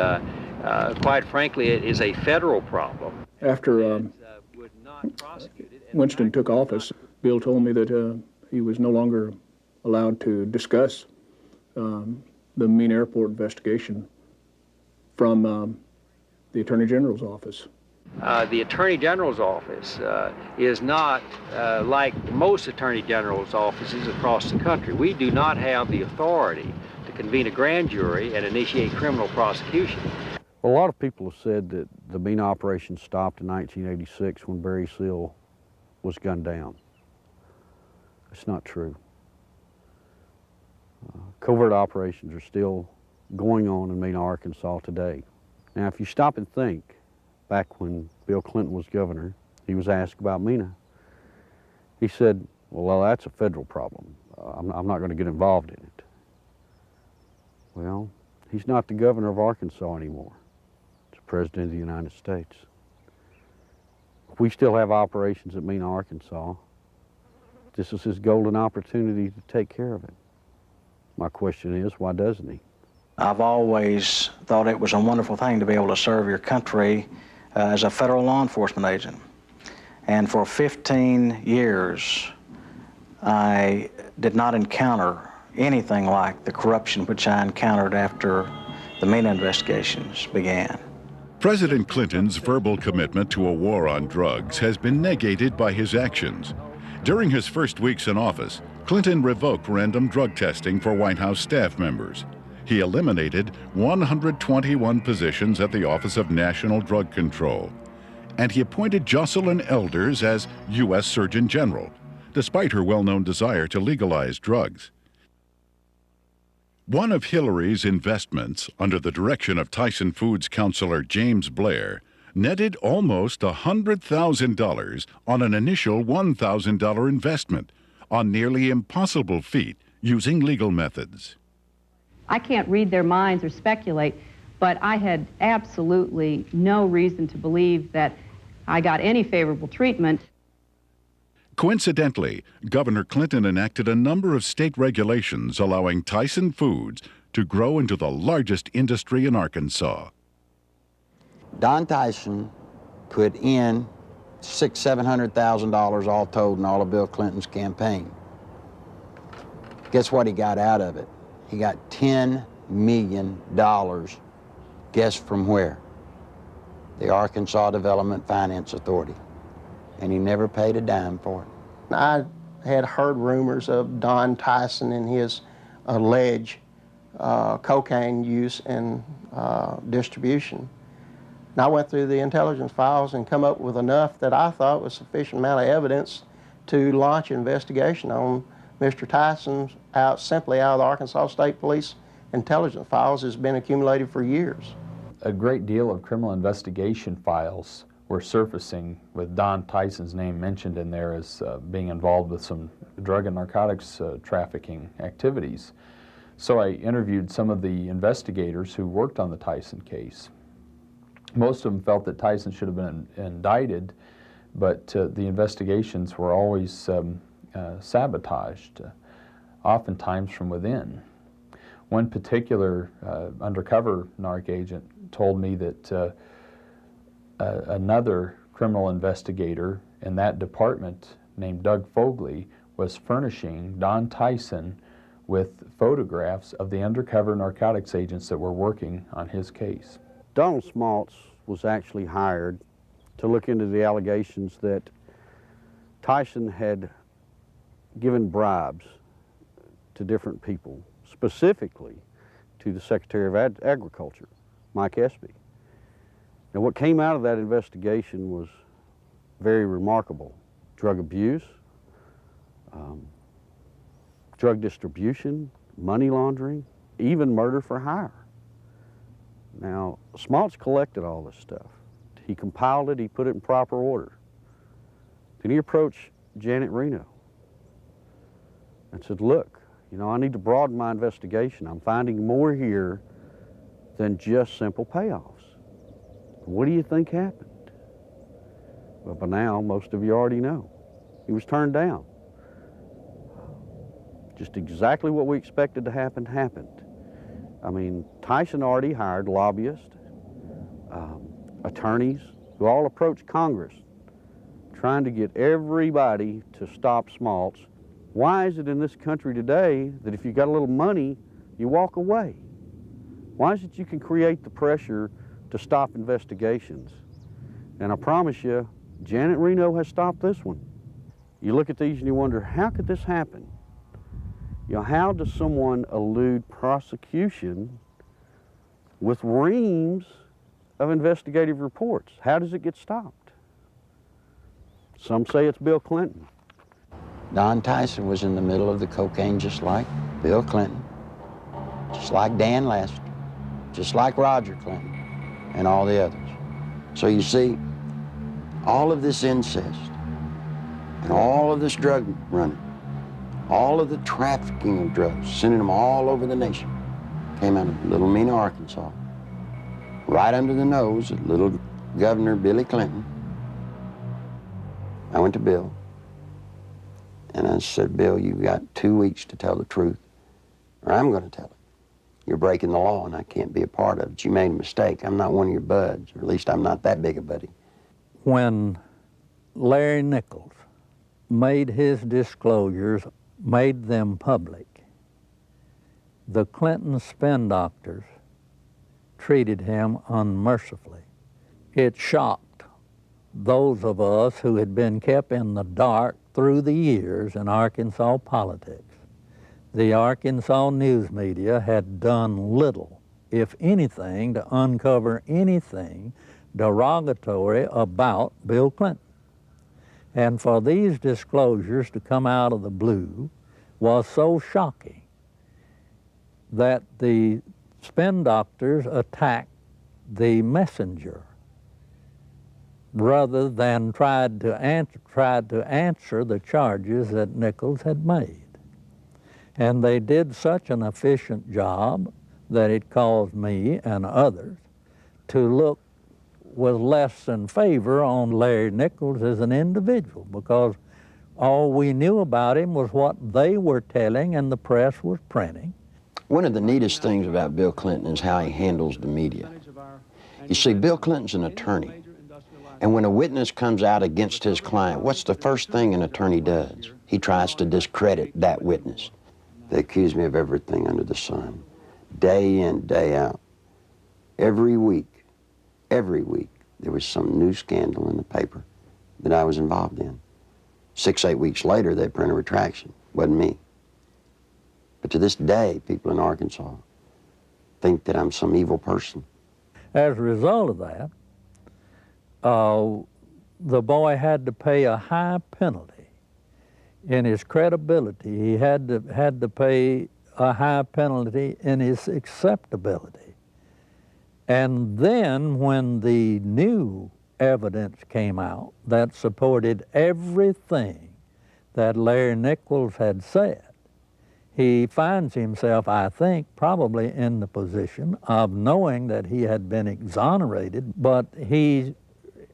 quite frankly, it is a federal problem. After Winston took office, Bill told me that he was no longer allowed to discuss the Mina Airport investigation from the Attorney General's office. The Attorney General's office is not like most Attorney General's offices across the country. We do not have the authority to convene a grand jury and initiate criminal prosecution. A lot of people have said that the Mina operation stopped in 1986 when Barry Seal was gunned down. It's not true. Covert operations are still going on in Mina, Arkansas today. Now, if you stop and think, back when Bill Clinton was governor, he was asked about Mina. He said, well, that's a federal problem. I'm not going to get involved in it. Well, he's not the governor of Arkansas anymore. He's the President of the United States. We still have operations at Mina, Arkansas. This is his golden opportunity to take care of it. My question is, why doesn't he? I've always thought it was a wonderful thing to be able to serve your country as a federal law enforcement agent. And for 15 years, I did not encounter anything like the corruption which I encountered after the Mina investigations began. President Clinton's verbal commitment to a war on drugs has been negated by his actions. During his first weeks in office, Clinton revoked random drug testing for White House staff members. He eliminated 121 positions at the Office of National Drug Control. And he appointed Jocelyn Elders as U.S. Surgeon General, despite her well-known desire to legalize drugs. One of Hillary's investments, under the direction of Tyson Foods counselor James Blair, netted almost $100,000 on an initial $1,000 investment, a nearly impossible feat using legal methods. I can't read their minds or speculate, but I had absolutely no reason to believe that I got any favorable treatment. Coincidentally, Governor Clinton enacted a number of state regulations allowing Tyson Foods to grow into the largest industry in Arkansas. Don Tyson put in $600,000-$700,000 all told in all of Bill Clinton's campaign. Guess what he got out of it? He got $10 million. Guess from where? The Arkansas Development Finance Authority. And he never paid a dime for it. I had heard rumors of Don Tyson and his alleged cocaine use and distribution. And I went through the intelligence files and come up with enough that I thought was sufficient amount of evidence to launch an investigation on Mr. Tyson simply out of the Arkansas State Police intelligence files has been accumulated for years. A great deal of criminal investigation files were surfacing with Don Tyson's name mentioned in there as being involved with some drug and narcotics trafficking activities. So I interviewed some of the investigators who worked on the Tyson case. Most of them felt that Tyson should have been indicted, but the investigations were always sabotaged, oftentimes from within. One particular undercover narc agent told me that another criminal investigator in that department named Doug Fogley was furnishing Don Tyson with photographs of the undercover narcotics agents that were working on his case. Donald Smaltz was actually hired to look into the allegations that Tyson had given bribes to different people, specifically to the Secretary of Agriculture, Mike Espy. Now, what came out of that investigation was very remarkable. Drug abuse, drug distribution, money laundering, even murder for hire. Now, Smaltz collected all this stuff. He compiled it, he put it in proper order. Then he approached Janet Reno and said, look, you know, I need to broaden my investigation. I'm finding more here than just simple payoffs. What do you think happened? Well, by now, most of you already know. He was turned down. Just exactly what we expected to happen happened. I mean, Tyson already hired lobbyists, attorneys, who all approached Congress trying to get everybody to stop Smaltz. Why is it in this country today that if you got a little money, you walk away? Why is it you can create the pressure to stop investigations? And I promise you, Janet Reno has stopped this one. You look at these and you wonder, how could this happen? You know, how does someone elude prosecution with reams of investigative reports? How does it get stopped? Some say it's Bill Clinton. Don Tyson was in the middle of the cocaine just like Bill Clinton, just like Dan Lester, just like Roger Clinton, and all the others. So you see, all of this incest and all of this drug running, all of the trafficking of drugs, sending them all over the nation, came out of Little Mena, Arkansas, right under the nose of little Governor Billy Clinton. I went to Bill, and I said, Bill, you've got 2 weeks to tell the truth, or I'm going to tell it. You're breaking the law, and I can't be a part of it. You made a mistake. I'm not one of your buds, or at least I'm not that big a buddy. When Larry Nichols made his disclosures, made them public, the Clinton spin doctors treated him unmercifully. It shocked those of us who had been kept in the dark through the years in Arkansas politics. The Arkansas news media had done little, if anything, to uncover anything derogatory about Bill Clinton. And for these disclosures to come out of the blue was so shocking that the spin doctors attacked the messenger rather than tried to answer the charges that Nichols had made. And they did such an efficient job that it caused me and others to look with less than favor on Larry Nichols as an individual, because all we knew about him was what they were telling and the press was printing. One of the neatest things about Bill Clinton is how he handles the media. You see, Bill Clinton's an attorney, and when a witness comes out against his client, what's the first thing an attorney does? He tries to discredit that witness. They accuse me of everything under the sun, day in, day out. Every week, there was some new scandal in the paper that I was involved in. 6, 8 weeks later, they print a retraction. Wasn't me. But to this day, people in Arkansas think that I'm some evil person. As a result of that, the boy had to pay a high penalty. In his credibility, he had to pay a high penalty in his acceptability. And then when the new evidence came out that supported everything that Larry Nichols had said, he finds himself, I think, probably in the position of knowing that he had been exonerated, but he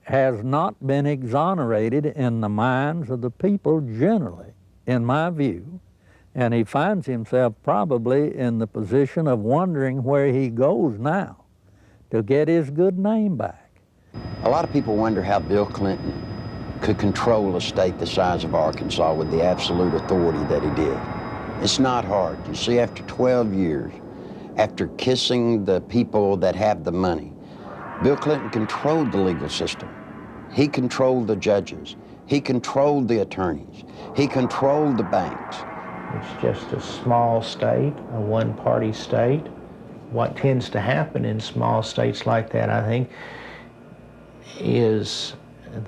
has not been exonerated in the minds of the people generally, in my view. And he finds himself probably in the position of wondering where he goes now to get his good name back. A lot of people wonder how Bill Clinton could control a state the size of Arkansas with the absolute authority that he did. It's not hard. You see, after 12 years, after kissing the people that have the money, Bill Clinton controlled the legal system. He controlled the judges. He controlled the attorneys. He controlled the banks. It's just a small state, a one-party state. What tends to happen in small states like that, I think, is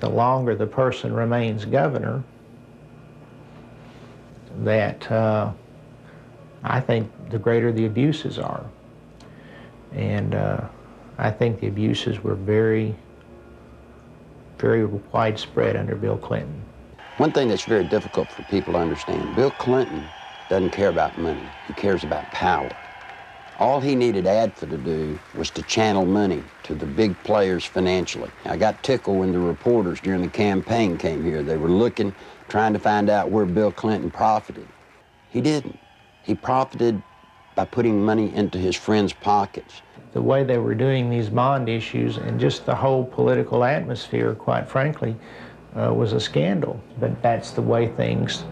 the longer the person remains governor, that I think the greater the abuses are. And I think the abuses were very, very widespread under Bill Clinton. One thing that's very difficult for people to understand, Bill Clinton doesn't care about money. He cares about power. All he needed ADFA to do was to channel money to the big players financially. I got tickled when the reporters during the campaign came here. They were looking, trying to find out where Bill Clinton profited. He didn't. He profited by putting money into his friends' pockets. The way they were doing these bond issues and just the whole political atmosphere, quite frankly, was a scandal. But that's the way things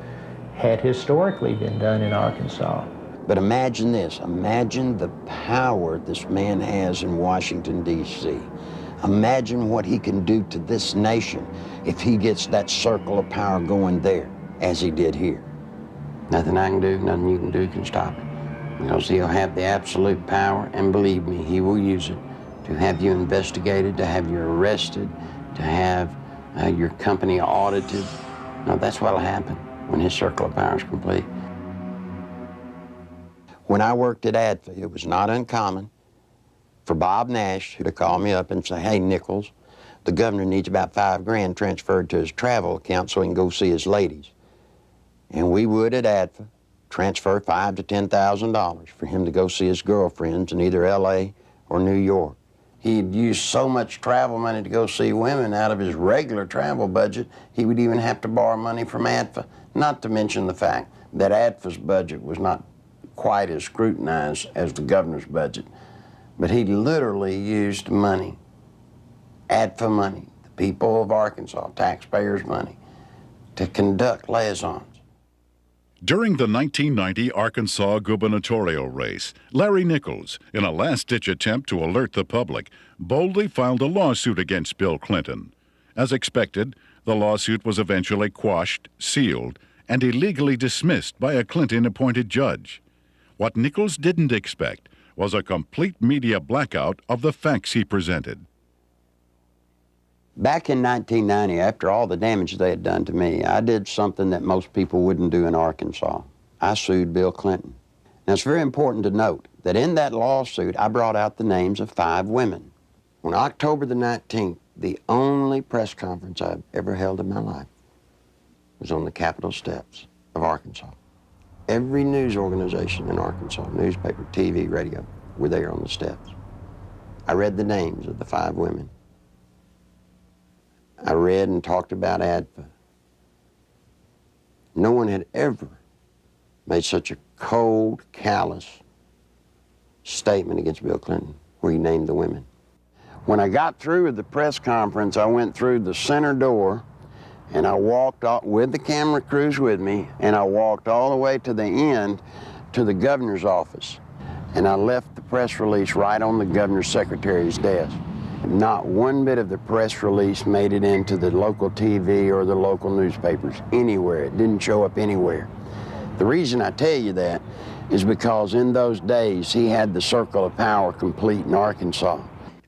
had historically been done in Arkansas. But imagine this, imagine the power this man has in Washington, D.C. Imagine what he can do to this nation if he gets that circle of power going there, as he did here. Nothing I can do, nothing you can do can stop it. Because he'll have the absolute power, and believe me, he will use it to have you investigated, to have you arrested, to have your company audited. No, that's what'll happen when his circle of power is complete. When I worked at ADFA, it was not uncommon for Bob Nash to call me up and say, hey, Nichols, the governor needs about $5 grand transferred to his travel account so he can go see his ladies. And we would at ADFA transfer $5,000 to $10,000 for him to go see his girlfriends in either L.A. or New York. He'd use so much travel money to go see women out of his regular travel budget, he would even have to borrow money from ADFA, not to mention the fact that ADFA's budget was not quite as scrutinized as the governor's budget. But he literally used money, ADFA money, the people of Arkansas, taxpayers' money, to conduct liaisons. During the 1990 Arkansas gubernatorial race, Larry Nichols, in a last-ditch attempt to alert the public, boldly filed a lawsuit against Bill Clinton. As expected, the lawsuit was eventually quashed, sealed, and illegally dismissed by a Clinton-appointed judge. What Nichols didn't expect was a complete media blackout of the facts he presented. Back in 1990, after all the damage they had done to me, I did something that most people wouldn't do in Arkansas. I sued Bill Clinton. Now, it's very important to note that in that lawsuit, I brought out the names of 5 women. On October the 19th, the only press conference I've ever held in my life was on the Capitol steps of Arkansas. Every news organization in Arkansas, newspaper, TV, radio, were there on the steps. I read the names of the 5 women. I read and talked about ADFA. No one had ever made such a cold, callous statement against Bill Clinton, where he named the women. When I got through with the press conference, I went through the center door, and I walked out with the camera crews with me, and I walked all the way to the end to the governor's office. And I left the press release right on the governor's secretary's desk. Not one bit of the press release made it into the local TV or the local newspapers, anywhere. It didn't show up anywhere. The reason I tell you that is because in those days, he had the circle of power complete in Arkansas.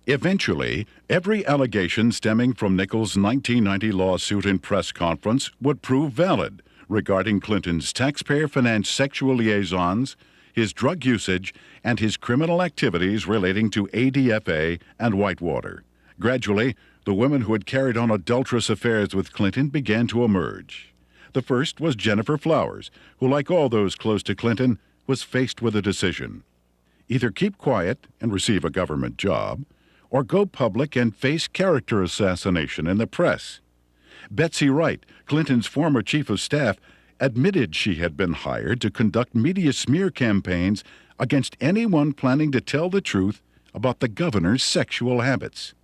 Eventually, every allegation stemming from Nichols' 1990 lawsuit and press conference would prove valid regarding Clinton's taxpayer-financed sexual liaisons, his drug usage, and his criminal activities relating to ADFA and Whitewater. Gradually, the women who had carried on adulterous affairs with Clinton began to emerge. The first was Jennifer Flowers, who, like all those close to Clinton, was faced with a decision. Either keep quiet and receive a government job, or go public and face character assassination in the press. Betsy Wright, Clinton's former chief of staff, admitted she had been hired to conduct media smear campaigns against anyone planning to tell the truth about the governor's sexual habits.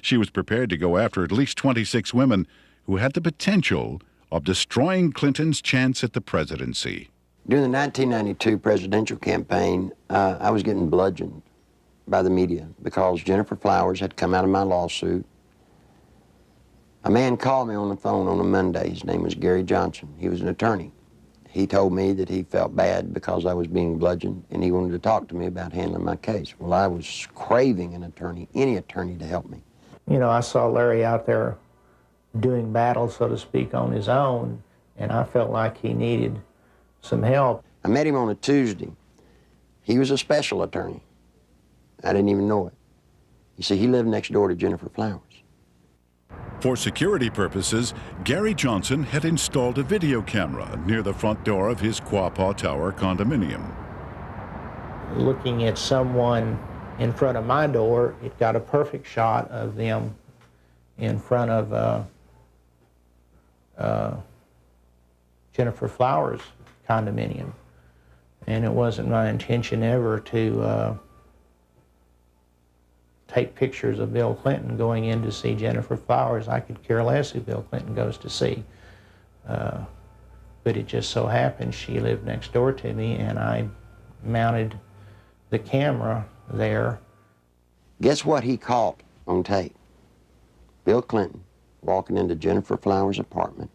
She was prepared to go after at least 26 women who had the potential of destroying Clinton's chance at the presidency. During the 1992 presidential campaign, I was getting bludgeoned by the media because Jennifer Flowers had come out of my lawsuit. A man called me on the phone on a Monday. His name was Gary Johnson. He was an attorney. He told me that he felt bad because I was being bludgeoned, and he wanted to talk to me about handling my case. Well, I was craving an attorney, any attorney, to help me. You know, I saw Larry out there doing battle, so to speak, on his own, and I felt like he needed some help. I met him on a Tuesday. He was a special attorney. I didn't even know it. You see, he lived next door to Jennifer Flowers. For security purposes, Gary Johnson had installed a video camera near the front door of his Quapaw Tower condominium. Looking at someone in front of my door, it got a perfect shot of them in front of Jennifer Flowers' condominium. And it wasn't my intention ever to take pictures of Bill Clinton going in to see Jennifer Flowers. I could care less who Bill Clinton goes to see. But it just so happened she lived next door to me, and I mounted the camera there. Guess what he caught on tape? Bill Clinton walking into Jennifer Flowers' apartment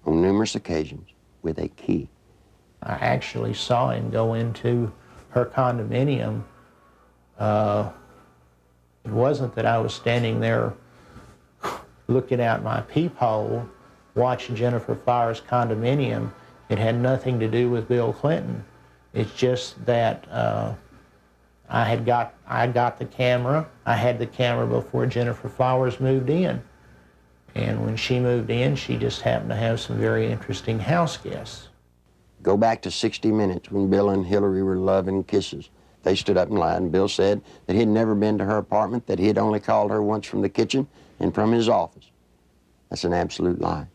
on numerous occasions with a key. I actually saw him go into her condominium. It wasn't that I was standing there looking out my peephole watching Jennifer Flowers' condominium. It had nothing to do with Bill Clinton. It's just that I got the camera. I had the camera before Jennifer Flowers moved in. And when she moved in, she just happened to have some very interesting house guests. Go back to 60 Minutes when Bill and Hillary were loving kisses. They stood up and lied, and Bill said that he had never been to her apartment, that he had only called her once from the kitchen and from his office. That's an absolute lie,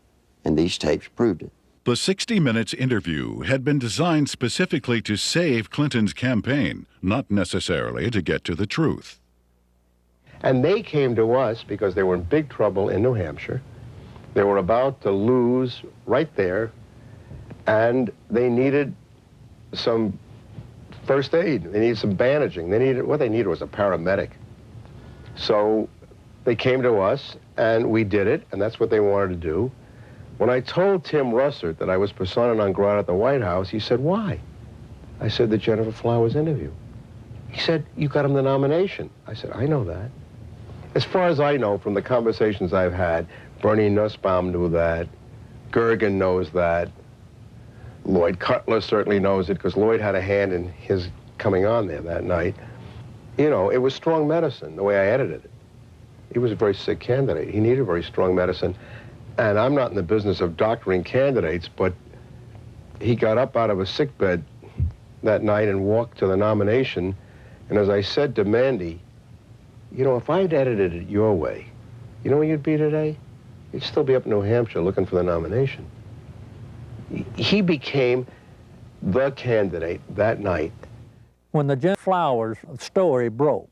and these tapes proved it. The 60 Minutes interview had been designed specifically to save Clinton's campaign, not necessarily to get to the truth. And they came to us because they were in big trouble in New Hampshire. They were about to lose right there, and they needed some first aid. They needed some bandaging. What they needed was a paramedic. So they came to us, and we did it, and that's what they wanted to do. When I told Tim Russert that I was persona non grata at the White House, he said, "Why?" I said, "The Jennifer Flowers interview." He said, "You got him the nomination." I said, "I know that." As far as I know from the conversations I've had, Bernie Nussbaum knew that, Gergen knows that, Lloyd Cutler certainly knows it because Lloyd had a hand in his coming on there that night. You know, it was strong medicine, the way I edited it. He was a very sick candidate. He needed very strong medicine. And I'm not in the business of doctoring candidates, but he got up out of a sickbed that night and walked to the nomination. And as I said to Mandy, you know, if I'd edited it your way, you know where you'd be today? You'd still be up in New Hampshire looking for the nomination. He became the candidate that night. When the Jennifer Flowers story broke,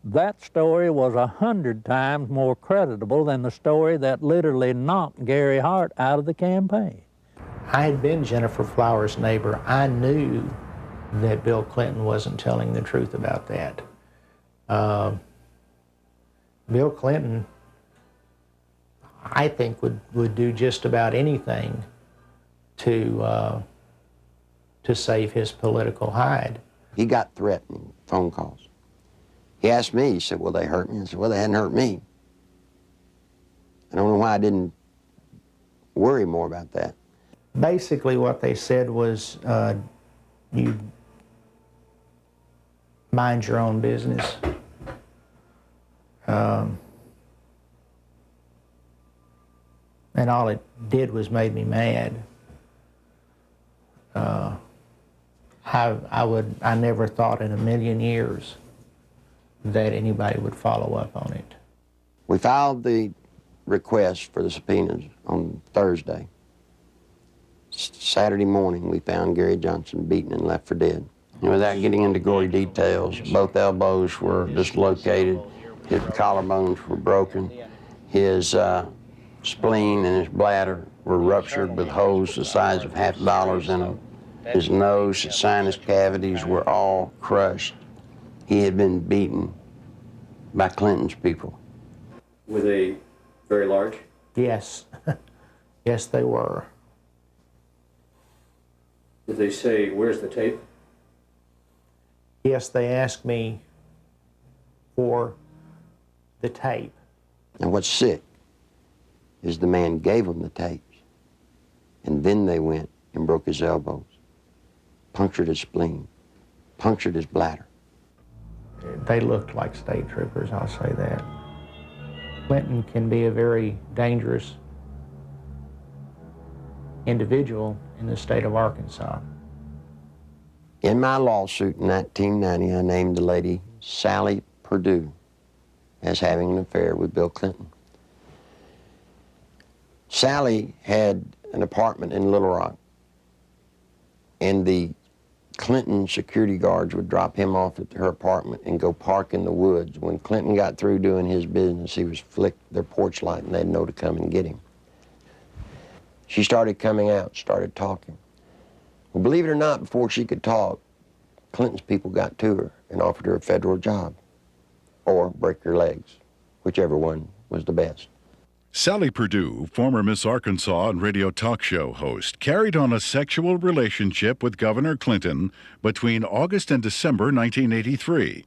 that story was 100 times more creditable than the story that literally knocked Gary Hart out of the campaign. I had been Jennifer Flowers' neighbor. I knew that Bill Clinton wasn't telling the truth about that. Bill Clinton, I think, would do just about anything to save his political hide. He got threatening phone calls. He asked me, he said, "Will they hurt me?" I said, "Well, they hadn't hurt me." I don't know why I didn't worry more about that. Basically what they said was, you mind your own business. And all it did was made me mad. I never thought in a million years that anybody would follow up on it. We filed the request for the subpoenas on Thursday. Saturday morning, we found Gary Johnson beaten and left for dead. And without getting into gory details, both elbows were dislocated, his collarbones were broken, his spleen and his bladder were ruptured with holes the size of $50 in them. His nose, his sinus cavities were all crushed. He had been beaten by Clinton's people. Were they very large? Yes. Yes, they were. Did they say, where's the tape? Yes, they asked me for the tape. And what's sick is the man gave them the tapes, and then they went and broke his elbows, punctured his spleen, punctured his bladder. They looked like state troopers, I'll say that. Clinton can be a very dangerous individual in the state of Arkansas. In my lawsuit in 1990, I named the lady Sally Perdue as having an affair with Bill Clinton. Sally had an apartment in Little Rock, and the Clinton security guards would drop him off at her apartment and go park in the woods. When Clinton got through doing his business, he was flick their porch light and they'd know to come and get him. She started coming out, started talking. Well, believe it or not, before she could talk, Clinton's people got to her and offered her a federal job or break her legs, whichever one was the best. Sally Perdue, former Miss Arkansas and radio talk show host, carried on a sexual relationship with Governor Clinton between August and December 1983.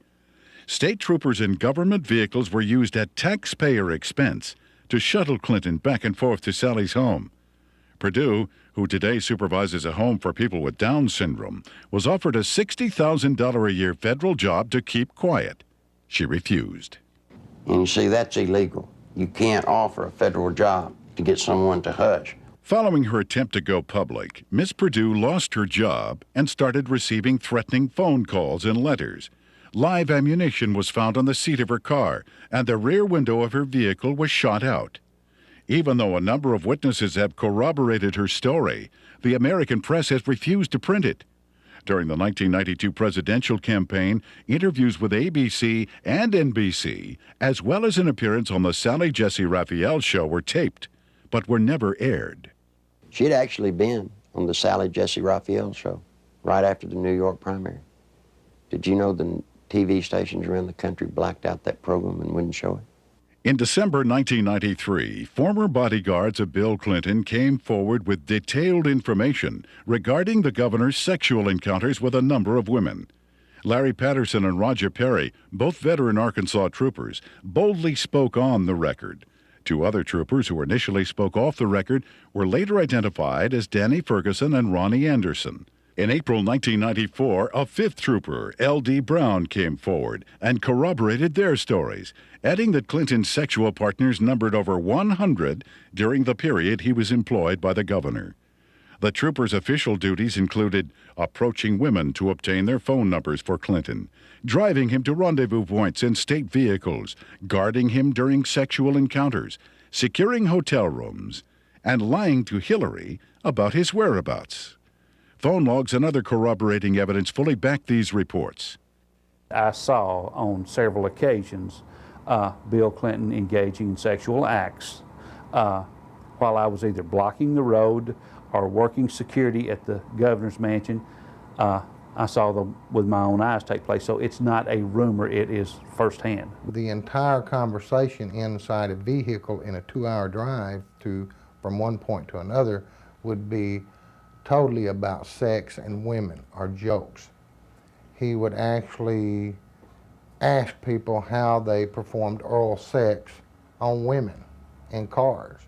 State troopers in government vehicles were used at taxpayer expense to shuttle Clinton back and forth to Sally's home. Perdue, who today supervises a home for people with Down syndrome, was offered a $60,000 a year federal job to keep quiet. She refused. And you see, that's illegal. You can't offer a federal job to get someone to hush. Following her attempt to go public, Miss Perdue lost her job and started receiving threatening phone calls and letters. Live ammunition was found on the seat of her car, and the rear window of her vehicle was shot out. Even though a number of witnesses have corroborated her story, the American press has refused to print it. During the 1992 presidential campaign, interviews with ABC and NBC, as well as an appearance on the Sally Jesse Raphael show, were taped, but were never aired. She had actually been on the Sally Jesse Raphael show right after the New York primary. Did you know the TV stations around the country blacked out that program and wouldn't show it? In December 1993, former bodyguards of Bill Clinton came forward with detailed information regarding the governor's sexual encounters with a number of women. Larry Patterson and Roger Perry, both veteran Arkansas troopers, boldly spoke on the record. Two other troopers who initially spoke off the record were later identified as Danny Ferguson and Ronnie Anderson. In April 1994, a fifth trooper, L.D. Brown, came forward and corroborated their stories, adding that Clinton's sexual partners numbered over 100 during the period he was employed by the governor. The trooper's official duties included approaching women to obtain their phone numbers for Clinton, driving him to rendezvous points in state vehicles, guarding him during sexual encounters, securing hotel rooms, and lying to Hillary about his whereabouts. Phone logs and other corroborating evidence fully back these reports. I saw on several occasions Bill Clinton engaging in sexual acts while I was either blocking the road or working security at the governor's mansion. I saw them with my own eyes take place, so it's not a rumor, it is firsthand. The entire conversation inside a vehicle in a 2-hour drive from one point to another would be totally about sex and women or jokes. He would actually ask people how they performed oral sex on women in cars.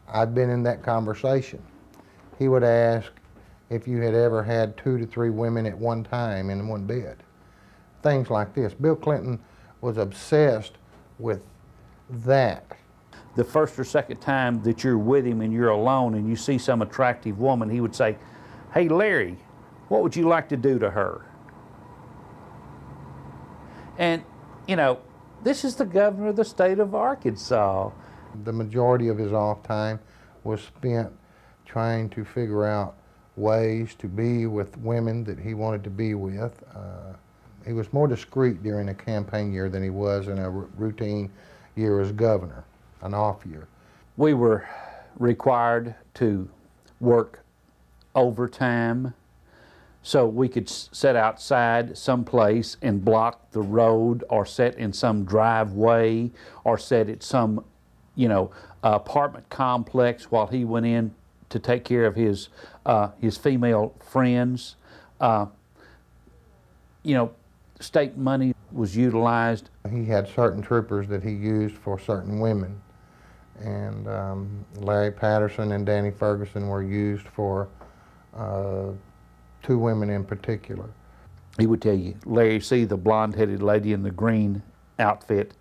I've been in that conversation. He would ask if you had ever had 2 to 3 women at one time in one bed. Things like this. Bill Clinton was obsessed with that. the first or second time that you're with him and you're alone and you see some attractive woman, he would say, "Hey, Larry, what would you like to do to her?" And, you know, this is the governor of the state of Arkansas. The majority of his off time was spent trying to figure out ways to be with women that he wanted to be with. He was more discreet during a campaign year than he was in a routine year as governor, an off year. We were required to work overtime so we could sit outside someplace and block the road, or sit in some driveway, or sit at some, you know, apartment complex while he went in to take care of his female friends. You know, state money was utilized. He had certain troopers that he used for certain women, and Larry Patterson and Danny Ferguson were used for 2 women in particular. He would tell you, "Larry, see the blonde-headed lady in the green outfit?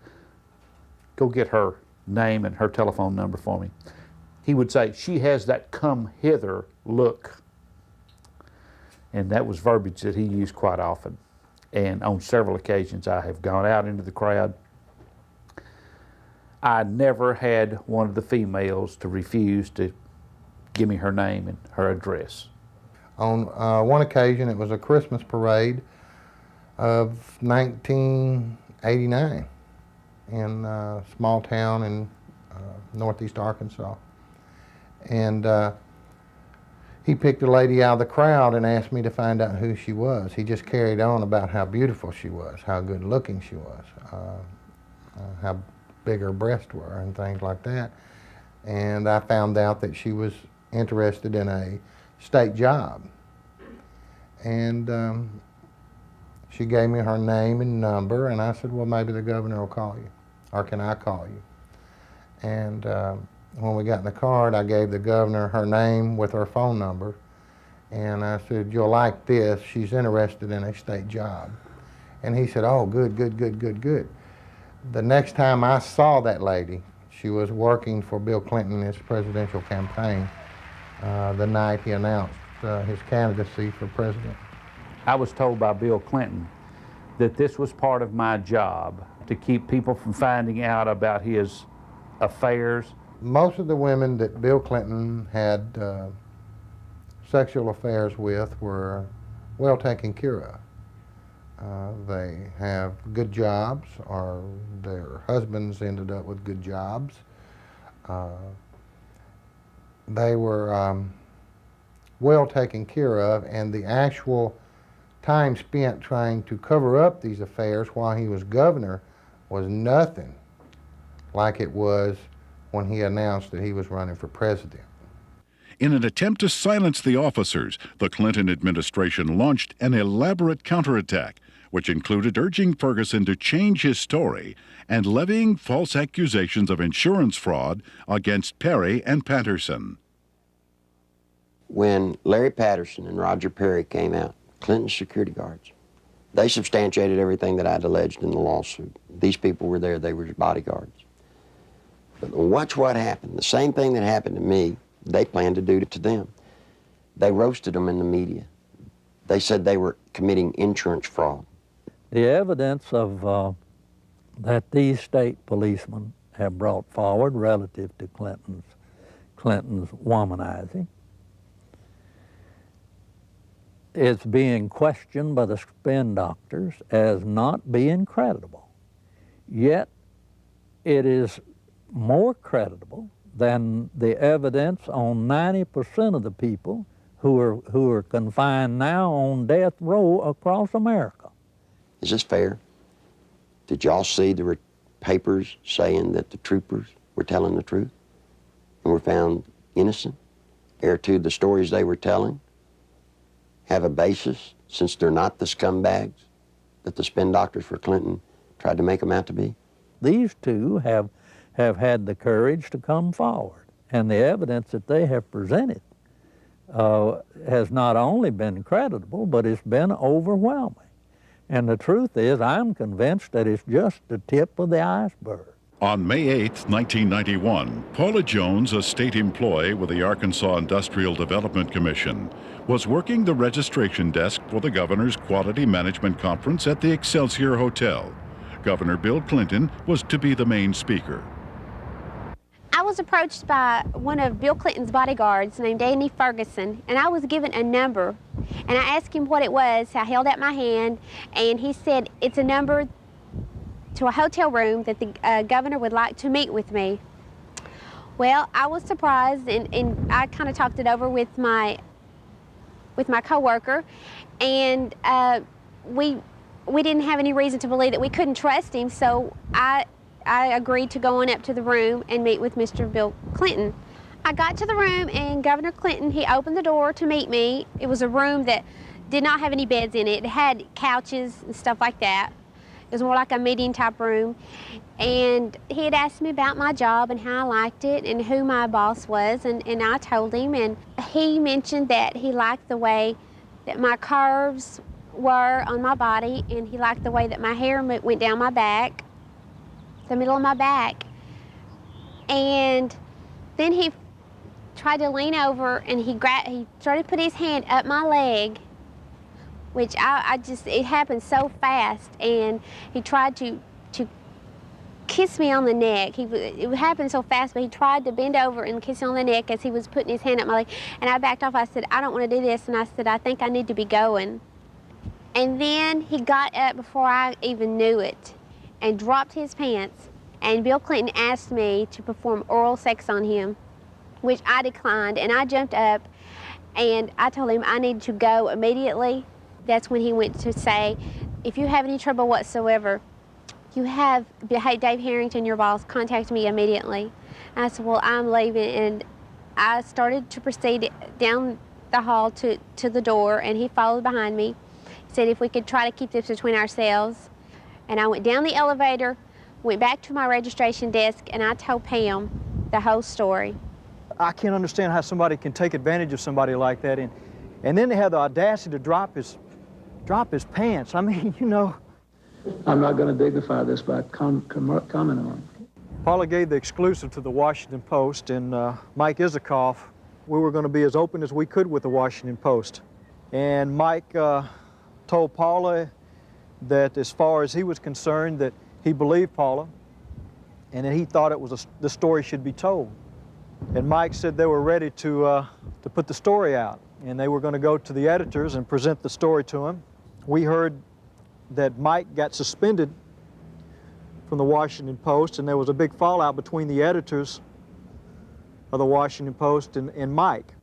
Go get her name and her telephone number for me." He would say, "She has that come hither look." And that was verbiage that he used quite often. And on several occasions I have gone out into the crowd. I never had one of the females to refuse to give me her name and her address. On one occasion, it was a Christmas parade of 1989 in a small town in northeast Arkansas. And he picked a lady out of the crowd and asked me to find out who she was. He just carried on about how beautiful she was, how good looking she was, how big her breasts were and things like that. And I found out that she was interested in a state job. And she gave me her name and number, and I said, "Well, maybe the governor will call you, or can I call you?" And when we got in the car, I gave the governor her name with her phone number, and I said, "You'll like this, she's interested in a state job." And he said, "Oh, good, good, good, good, good." The next time I saw that lady, she was working for Bill Clinton in his presidential campaign the night he announced his candidacy for president. I was told by Bill Clinton that this was part of my job, to keep people from finding out about his affairs. Most of the women that Bill Clinton had sexual affairs with were well taken care of. They have good jobs, or their husbands ended up with good jobs. They were well taken care of, and the actual time spent trying to cover up these affairs while he was governor was nothing like it was when he announced that he was running for president. In an attempt to silence the officers, the Clinton administration launched an elaborate counterattack, which included urging Ferguson to change his story and levying false accusations of insurance fraud against Perry and Patterson. When Larry Patterson and Roger Perry came out, Clinton's security guards, they substantiated everything that I'd alleged in the lawsuit. These people were there, they were bodyguards. But watch what happened. The same thing that happened to me, they planned to do to them. They roasted them in the media. They said they were committing insurance fraud. The evidence of that these state policemen have brought forward relative to Clinton's womanizing is being questioned by the spin doctors as not being credible. Yet it is more credible than the evidence on 90% of the people who are confined now on death row across America. Is this fair? Did y'all see there were papers saying that the troopers were telling the truth and were found innocent? Heir to the stories they were telling have a basis, since they're not the scumbags that the spin doctors for Clinton tried to make them out to be? These two have had the courage to come forward, and the evidence that they have presented has not only been credible, but it's been overwhelming. And the truth is, I'm convinced that it's just the tip of the iceberg. On May 8, 1991, Paula Jones, a state employee with the Arkansas Industrial Development Commission, was working the registration desk for the governor's Quality Management Conference at the Excelsior Hotel. Governor Bill Clinton was to be the main speaker. I was approached by one of Bill Clinton's bodyguards named Danny Ferguson, and I was given a number. And I asked him what it was. I held out my hand, and he said, it's a number to a hotel room that the governor would like to meet with me. Well, I was surprised, and I kind of talked it over with my coworker, and we didn't have any reason to believe that we couldn't trust him, so I agreed to go on up to the room and meet with Mr. Bill Clinton. I got to the room, and Governor Clinton, he opened the door to meet me. It was a room that did not have any beds in it. It had couches and stuff like that. It was more like a meeting type room. And he had asked me about my job and how I liked it and who my boss was, and I told him, and he mentioned that he liked the way that my curves were on my body, and he liked the way that my hair went down my back, the middle of my back. And then he tried to lean over, and he started to put his hand up my leg, which it happened so fast, and he tried to kiss me on the neck. It happened so fast, but he tried to bend over and kiss me on the neck as he was putting his hand up my leg, and I backed off. I said, I don't want to do this, and I said, I think I need to be going. And then he got up before I even knew it and dropped his pants, and Bill Clinton asked me to perform oral sex on him, which I declined, and I jumped up, and I told him I needed to go immediately. That's when he went to say, if you have any trouble whatsoever, you have Dave Harrington, your boss, contact me immediately. And I said, well, I'm leaving, and I started to proceed down the hall to the door, and he followed behind me. He said if we could try to keep this between ourselves. And I went down the elevator, went back to my registration desk, and I told Pam the whole story. I can't understand how somebody can take advantage of somebody like that, and then they have the audacity to drop his pants. I mean, you know. I'm not going to dignify this by commenting on it. Paula gave the exclusive to the Washington Post, and Mike Isikoff, we were going to be as open as we could with the Washington Post. And Mike told Paula that as far as he was concerned, that he believed Paula, and that he thought the story should be told. And Mike said they were ready to put the story out, and they were going to go to the editors and present the story to him. We heard that Mike got suspended from the Washington Post, and there was a big fallout between the editors of the Washington Post and Mike.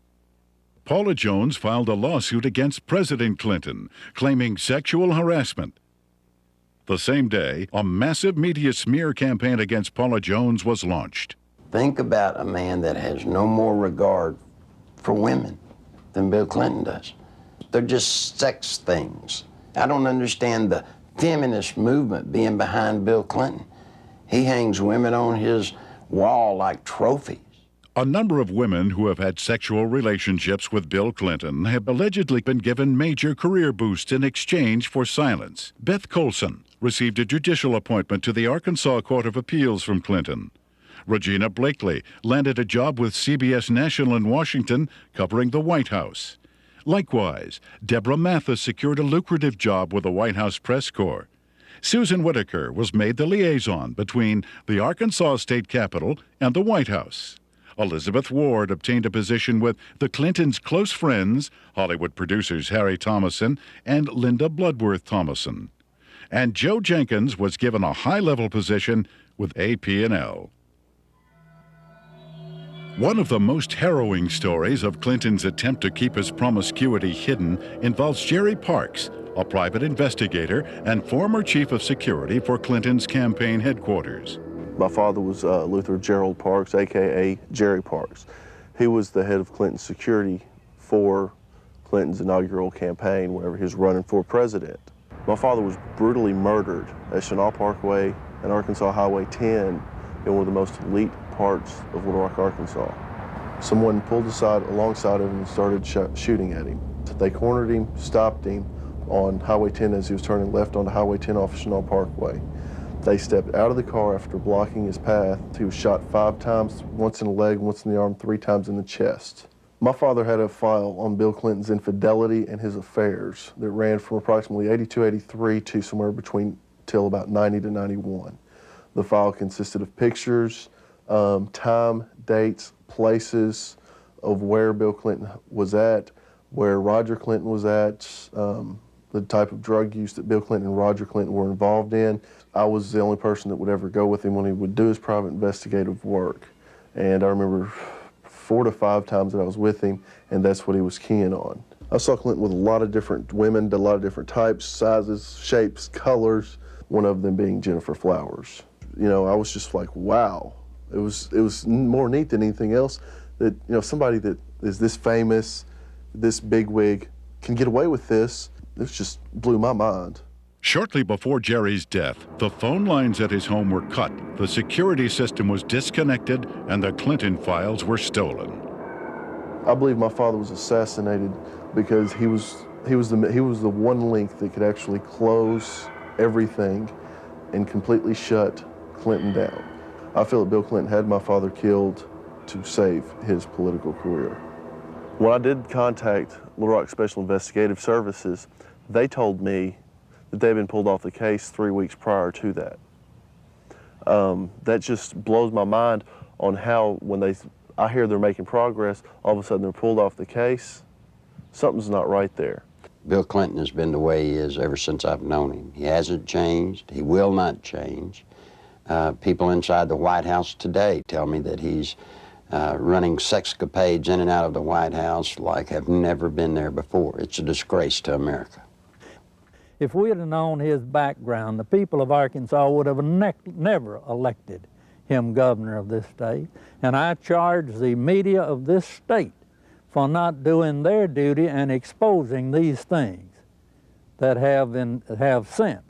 Paula Jones filed a lawsuit against President Clinton, claiming sexual harassment. The same day, a massive media smear campaign against Paula Jones was launched. Think about a man that has no more regard for women than Bill Clinton does. They're just sex things. I don't understand the feminist movement being behind Bill Clinton. He hangs women on his wall like trophies. A number of women who have had sexual relationships with Bill Clinton have allegedly been given major career boosts in exchange for silence. Beth Colson received a judicial appointment to the Arkansas Court of Appeals from Clinton. Regina Blakely landed a job with CBS National in Washington covering the White House. Likewise, Deborah Mathis secured a lucrative job with the White House Press Corps. Susan Whitaker was made the liaison between the Arkansas State Capitol and the White House. Elizabeth Ward obtained a position with the Clintons' close friends, Hollywood producers Harry Thomason and Linda Bloodworth Thomason. And Joe Jenkins was given a high-level position with AP&L. One of the most harrowing stories of Clinton's attempt to keep his promiscuity hidden involves Jerry Parks, a private investigator and former chief of security for Clinton's campaign headquarters. My father was Luther Gerald Parks, a.k.a. Jerry Parks. He was the head of Clinton's security for Clinton's inaugural campaign whenever he was running for president. My father was brutally murdered at Chenal Parkway and Arkansas Highway 10 in one of the most elite parts of Little Rock, Arkansas. Someone pulled aside alongside of him and started shooting at him. They cornered him, stopped him on Highway 10 as he was turning left onto Highway 10 off Chenal Parkway. They stepped out of the car after blocking his path. He was shot 5 times, once in the leg, once in the arm, 3 times in the chest. My father had a file on Bill Clinton's infidelity and his affairs that ran from approximately 82, 83 to somewhere between till about 90 to 91. The file consisted of pictures, time, dates, places of where Bill Clinton was at, where Roger Clinton was at, the type of drug use that Bill Clinton and Roger Clinton were involved in. I was the only person that would ever go with him when he would do his private investigative work. And I remember 4 to 5 times that I was with him, and that's what he was keying on. I saw Clinton with a lot of different women, a lot of different types, sizes, shapes, colors, one of them being Jennifer Flowers. You know, I was just like, wow. It was more neat than anything else that, you know, somebody that is this famous, this bigwig, can get away with this. It just blew my mind. Shortly before Jerry's death, the phone lines at his home were cut, the security system was disconnected, and the Clinton files were stolen. I believe my father was assassinated because he was the one link that could actually close everything and completely shut Clinton down. I feel that Bill Clinton had my father killed to save his political career. When I did contact Little Rock Special Investigative Services, they told me that they'd been pulled off the case 3 weeks prior to that. That just blows my mind on how when I hear they're making progress, all of a sudden they're pulled off the case. Something's not right there. Bill Clinton has been the way he is ever since I've known him. He hasn't changed. He will not change. People inside the White House today tell me that he's running sexcapades in and out of the White House like have never been there before. It's a disgrace to America. If we had known his background, the people of Arkansas would have never elected him governor of this state. And I charge the media of this state for not doing their duty and exposing these things that have since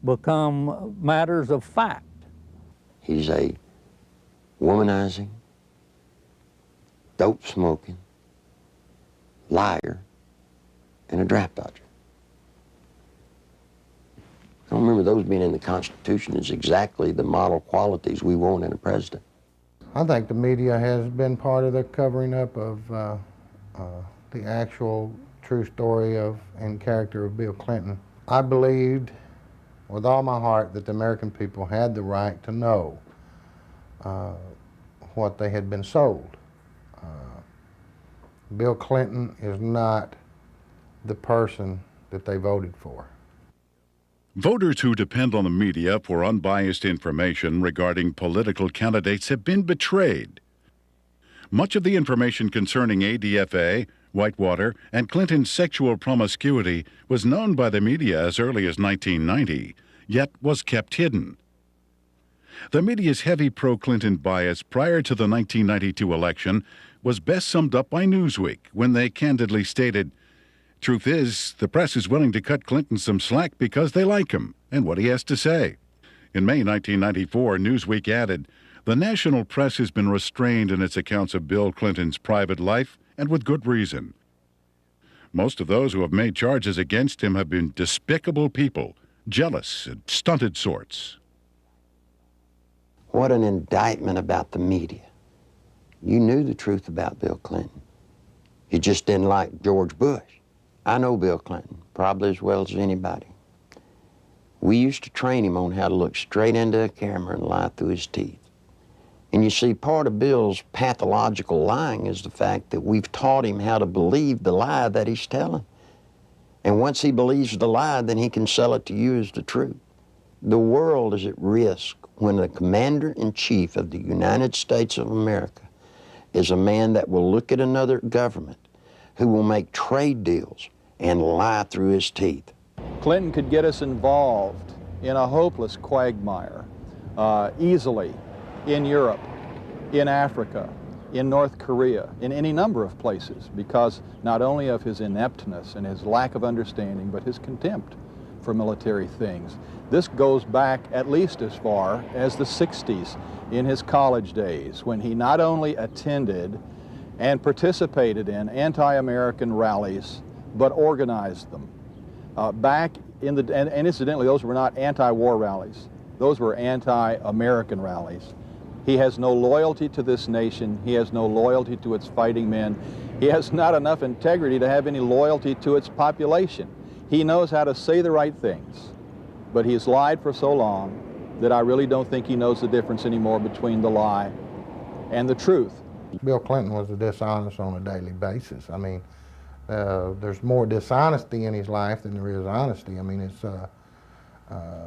become matters of fact. He's a womanizing, dope-smoking, liar, and a draft dodger. I don't remember those being in the Constitution as exactly the model qualities we want in a president. I think the media has been part of the covering up of the actual true story of and character of Bill Clinton. I believed with all my heart that the American people had the right to know what they had been sold. Bill Clinton is not the person that they voted for. Voters who depend on the media for unbiased information regarding political candidates have been betrayed. Much of the information concerning ADFA, Whitewater, and Clinton's sexual promiscuity was known by the media as early as 1990, yet was kept hidden. The media's heavy pro-Clinton bias prior to the 1992 election was best summed up by Newsweek when they candidly stated, "Truth is, the press is willing to cut Clinton some slack because they like him and what he has to say." In May 1994, Newsweek added, "The national press has been restrained in its accounts of Bill Clinton's private life, and with good reason. Most of those who have made charges against him have been despicable people, jealous and stunted sorts." What an indictment about the media. You knew the truth about Bill Clinton. You just didn't like George Bush. I know Bill Clinton, probably as well as anybody. We used to train him on how to look straight into a camera and lie through his teeth. And you see, part of Bill's pathological lying is the fact that we've taught him how to believe the lie that he's telling. And once he believes the lie, then he can sell it to you as the truth. The world is at risk when the Commander-in-Chief of the United States of America is a man that will look at another government, who will make trade deals and lie through his teeth. Clinton could get us involved in a hopeless quagmire easily in Europe, in Africa, in North Korea, in any number of places, because not only of his ineptness and his lack of understanding, but his contempt for military things. This goes back at least as far as the 60s in his college days, when he not only attended and participated in anti-American rallies, but organized them. And incidentally, those were not anti-war rallies. Those were anti-American rallies. He has no loyalty to this nation. He has no loyalty to its fighting men. He has not enough integrity to have any loyalty to its population. He knows how to say the right things, but he's lied for so long that I really don't think he knows the difference anymore between the lie and the truth. Bill Clinton was dishonest on a daily basis. I mean, there's more dishonesty in his life than there is honesty. I mean, it's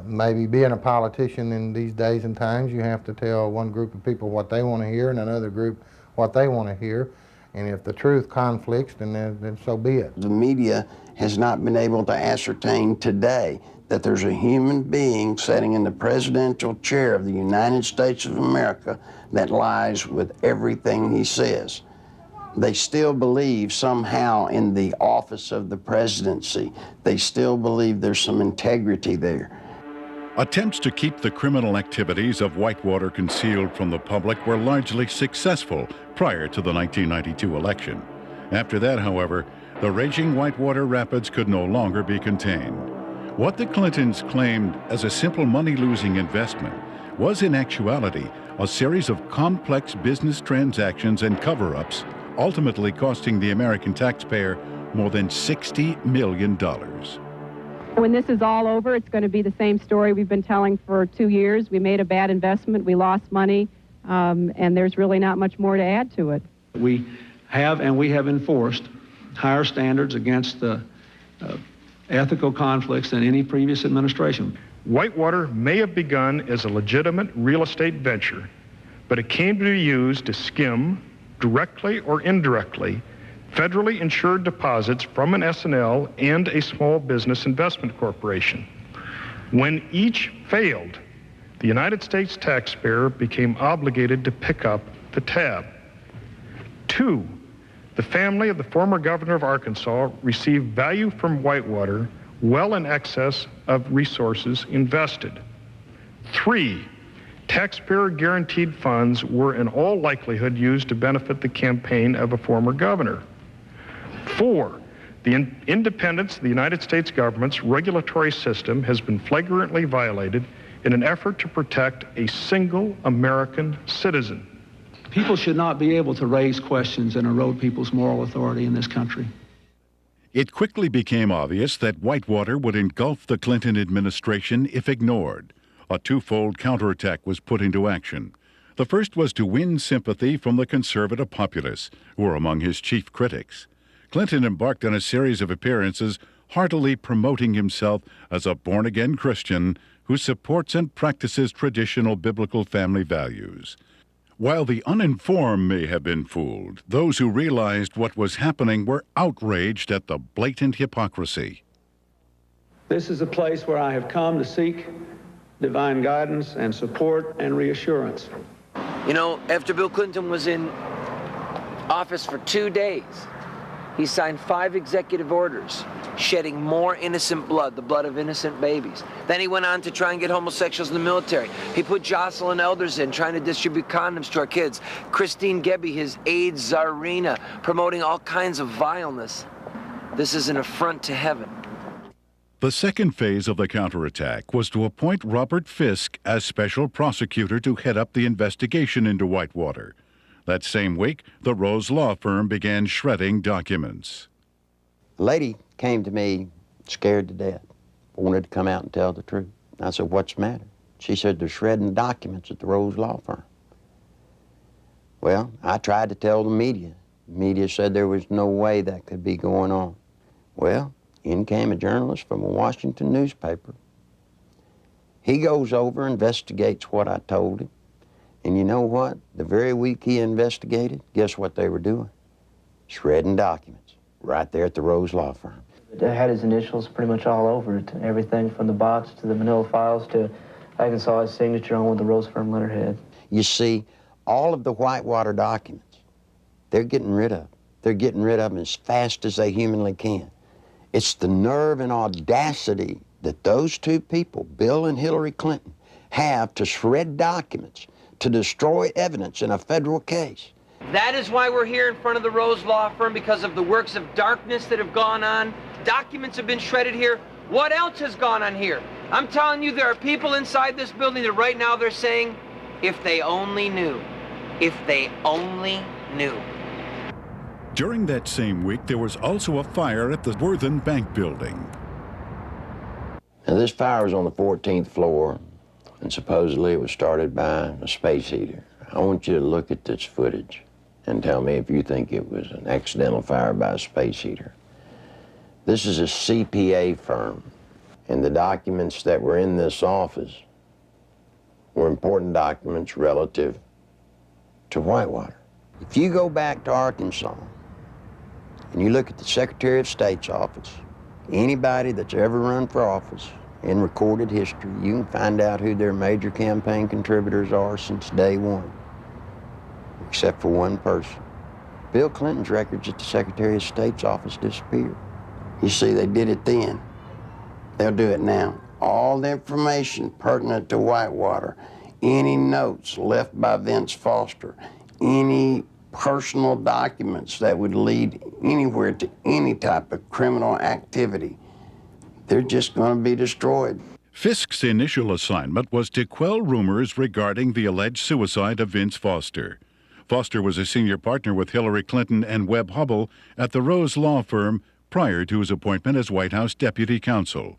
maybe being a politician in these days and times, you have to tell one group of people what they want to hear and another group what they want to hear. And if the truth conflicts, then so be it. The media has not been able to ascertain today that there's a human being sitting in the presidential chair of the United States of America that lies with everything he says. They still believe somehow in the office of the presidency. They still believe there's some integrity there. Attempts to keep the criminal activities of Whitewater concealed from the public were largely successful prior to the 1992 election. After that, however, the raging Whitewater Rapids could no longer be contained. What the Clintons claimed as a simple money-losing investment was in actuality a series of complex business transactions and cover-ups, ultimately costing the American taxpayer more than $60 million. When this is all over, it's going to be the same story we've been telling for 2 years. We made a bad investment, we lost money, and there's really not much more to add to it. We have enforced higher standards against ethical conflicts than any previous administration. Whitewater may have begun as a legitimate real estate venture, but it came to be used to skim, directly or indirectly, federally insured deposits from an S&L and a small business investment corporation. When each failed, the United States taxpayer became obligated to pick up the tab. 2, the family of the former governor of Arkansas received value from Whitewater well in excess of resources invested. 3, taxpayer-guaranteed funds were in all likelihood used to benefit the campaign of a former governor. 4, the independence of the United States government's regulatory system has been flagrantly violated in an effort to protect a single American citizen. People should not be able to raise questions and erode people's moral authority in this country. It quickly became obvious that Whitewater would engulf the Clinton administration if ignored. A twofold counterattack was put into action. The first was to win sympathy from the conservative populace, who were among his chief critics. Clinton embarked on a series of appearances heartily promoting himself as a born-again Christian who supports and practices traditional biblical family values. While the uninformed may have been fooled, those who realized what was happening were outraged at the blatant hypocrisy. This is a place where I have come to seek divine guidance and support and reassurance. You know, after Bill Clinton was in office for 2 days, he signed 5 executive orders, shedding more innocent blood, the blood of innocent babies. Then he went on to try and get homosexuals in the military. He put Jocelyn Elders in, trying to distribute condoms to our kids. Christine Gebbe, his AIDS czarina, promoting all kinds of vileness. This is an affront to heaven. The second phase of the counterattack was to appoint Robert Fisk as special prosecutor to head up the investigation into Whitewater. That same week, the Rose Law Firm began shredding documents. A lady came to me scared to death, wanted to come out and tell the truth. I said, "What's the matter?" She said, "They're shredding documents at the Rose Law Firm." Well, I tried to tell the media. The media said there was no way that could be going on. Well, in came a journalist from a Washington newspaper. He goes over, investigates what I told him. And you know what? The very week he investigated, guess what they were doing? Shredding documents right there at the Rose Law Firm. It had his initials pretty much all over it. Everything from the box to the manila files to I even saw his signature on with the Rose Firm letterhead. You see, all of the Whitewater documents, they're getting rid of. They're getting rid of them as fast as they humanly can. It's the nerve and audacity that those two people, Bill and Hillary Clinton, have to shred documents, to destroy evidence in a federal case. That is why we're here in front of the Rose Law Firm, because of the works of darkness that have gone on. Documents have been shredded here. What else has gone on here? I'm telling you, there are people inside this building that right now they're saying, if they only knew, if they only knew. During that same week, there was also a fire at the Worthen Bank building. Now, this fire was on the 14th floor, and supposedly it was started by a space heater. I want you to look at this footage and tell me if you think it was an accidental fire by a space heater. This is a CPA firm, and the documents that were in this office were important documents relative to Whitewater. If you go back to Arkansas and you look at the Secretary of State's office, anybody that's ever run for office in recorded history, you can find out who their major campaign contributors are since day one, except for one person. Bill Clinton's records at the Secretary of State's office disappeared. You see, they did it then. They'll do it now. All the information pertinent to Whitewater, any notes left by Vince Foster, any personal documents that would lead anywhere to any type of criminal activity, they're just going to be destroyed. Fisk's initial assignment was to quell rumors regarding the alleged suicide of Vince Foster. Foster was a senior partner with Hillary Clinton and Webb Hubbell at the Rose Law Firm prior to his appointment as White House Deputy Counsel.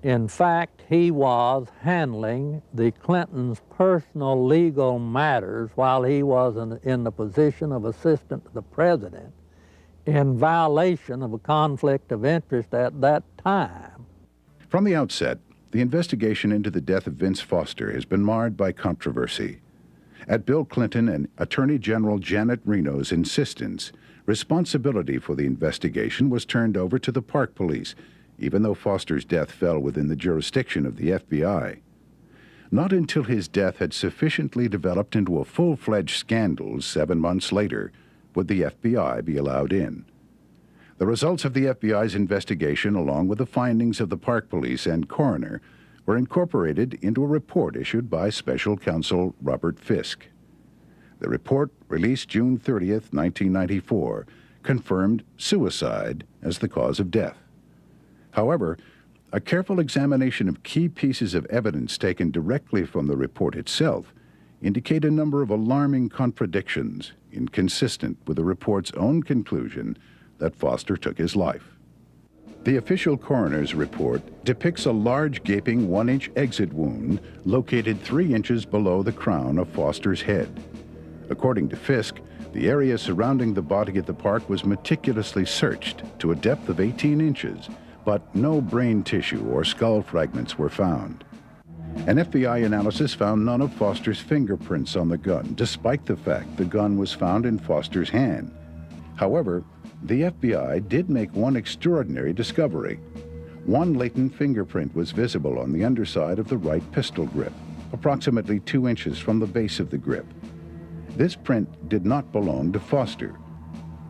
In fact, he was handling the Clintons' personal legal matters while he was in the position of assistant to the president, in violation of a conflict of interest at that time. From the outset, the investigation into the death of Vince Foster has been marred by controversy. At Bill Clinton and Attorney General Janet Reno's insistence, responsibility for the investigation was turned over to the Park Police, even though Foster's death fell within the jurisdiction of the FBI. Not until his death had sufficiently developed into a full-fledged scandal 7 months later would the FBI be allowed in. The results of the FBI's investigation, along with the findings of the Park Police and coroner, were incorporated into a report issued by Special Counsel Robert Fisk. The report, released June 30th, 1994, confirmed suicide as the cause of death. However, a careful examination of key pieces of evidence taken directly from the report itself indicate a number of alarming contradictions inconsistent with the report's own conclusion that Foster took his life. The official coroner's report depicts a large gaping 1-inch exit wound located 3 inches below the crown of Foster's head. According to Fisk, the area surrounding the body at the park was meticulously searched to a depth of 18 inches, but no brain tissue or skull fragments were found. An FBI analysis found none of Foster's fingerprints on the gun, despite the fact the gun was found in Foster's hand. However, the FBI did make one extraordinary discovery. One latent fingerprint was visible on the underside of the right pistol grip, approximately 2 inches from the base of the grip. This print did not belong to Foster.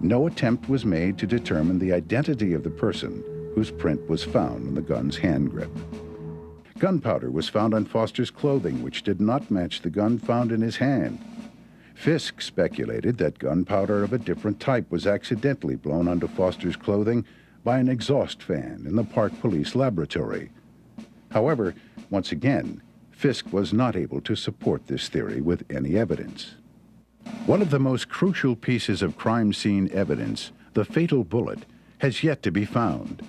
No attempt was made to determine the identity of the person whose print was found on the gun's hand grip. Gunpowder was found on Foster's clothing, which did not match the gun found in his hand. Fisk speculated that gunpowder of a different type was accidentally blown onto Foster's clothing by an exhaust fan in the Park Police laboratory. However, once again, Fisk was not able to support this theory with any evidence. One of the most crucial pieces of crime scene evidence, the fatal bullet, has yet to be found.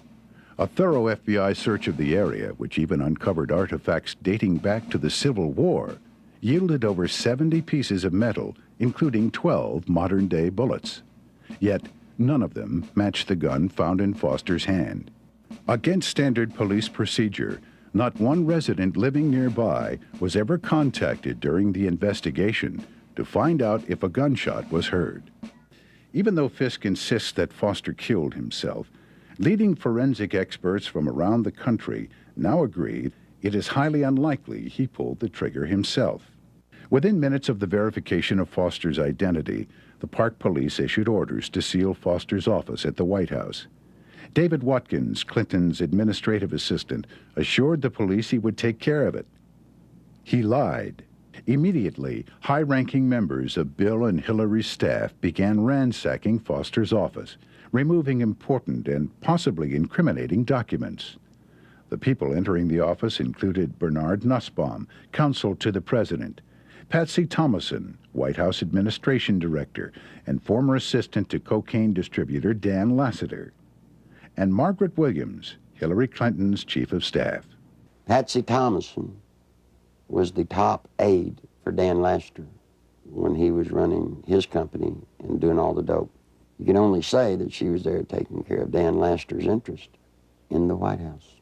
A thorough FBI search of the area, which even uncovered artifacts dating back to the Civil War, yielded over 70 pieces of metal, including 12 modern-day bullets. Yet, none of them matched the gun found in Foster's hand. Against standard police procedure, not one resident living nearby was ever contacted during the investigation to find out if a gunshot was heard. Even though Fisk insists that Foster killed himself, leading forensic experts from around the country now agree it is highly unlikely he pulled the trigger himself. Within minutes of the verification of Foster's identity, the Park Police issued orders to seal Foster's office at the White House. David Watkins, Clinton's administrative assistant, assured the police he would take care of it. He lied. Immediately, high-ranking members of Bill and Hillary's staff began ransacking Foster's office, removing important and possibly incriminating documents. The people entering the office included Bernard Nussbaum, counsel to the president, Patsy Thomason, White House Administration Director and former assistant to cocaine distributor Dan Lassiter, and Margaret Williams, Hillary Clinton's chief of staff. Patsy Thomason was the top aide for Dan Lassiter when he was running his company and doing all the dope. You can only say that she was there taking care of Dan Lassiter's interest in the White House.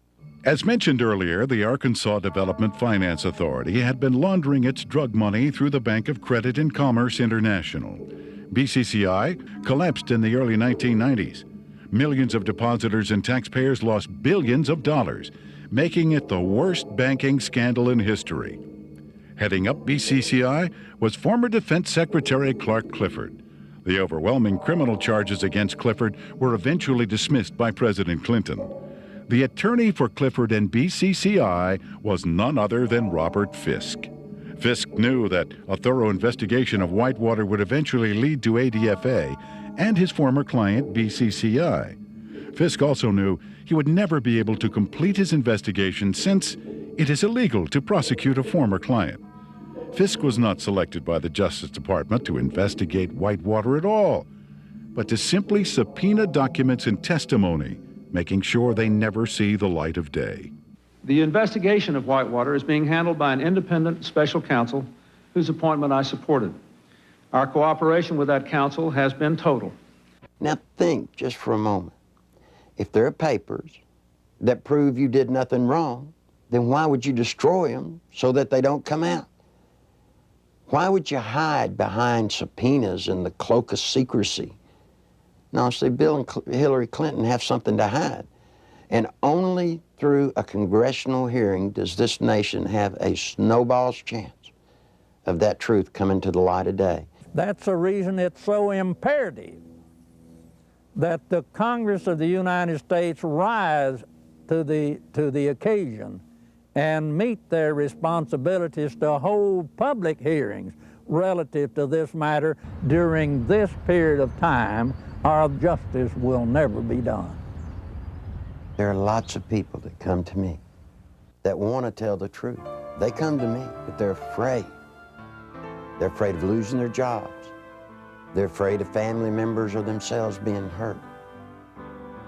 As mentioned earlier, the Arkansas Development Finance Authority had been laundering its drug money through the Bank of Credit and Commerce International. BCCI collapsed in the early 1990s. Millions of depositors and taxpayers lost billions of dollars, making it the worst banking scandal in history. Heading up BCCI was former Defense Secretary Clark Clifford. The overwhelming criminal charges against Clifford were eventually dismissed by President Clinton. The attorney for Clifford and BCCI was none other than Robert Fisk. Fisk knew that a thorough investigation of Whitewater would eventually lead to ADFA and his former client, BCCI. Fisk also knew he would never be able to complete his investigation since it is illegal to prosecute a former client. Fisk was not selected by the Justice Department to investigate Whitewater at all, but to simply subpoena documents and testimony, making sure they never see the light of day. The investigation of Whitewater is being handled by an independent special counsel whose appointment I supported. Our cooperation with that counsel has been total. Now think just for a moment. If there are papers that prove you did nothing wrong, then why would you destroy them so that they don't come out? Why would you hide behind subpoenas and the cloak of secrecy? No, see, Bill and Hillary Clinton have something to hide. And only through a congressional hearing does this nation have a snowball's chance of that truth coming to the light of day. That's the reason it's so imperative that the Congress of the United States rise to the occasion and meet their responsibilities to hold public hearings relative to this matter during this period of time, or justice will never be done. There are lots of people that come to me that want to tell the truth. They come to me, but they're afraid. They're afraid of losing their jobs. They're afraid of family members or themselves being hurt.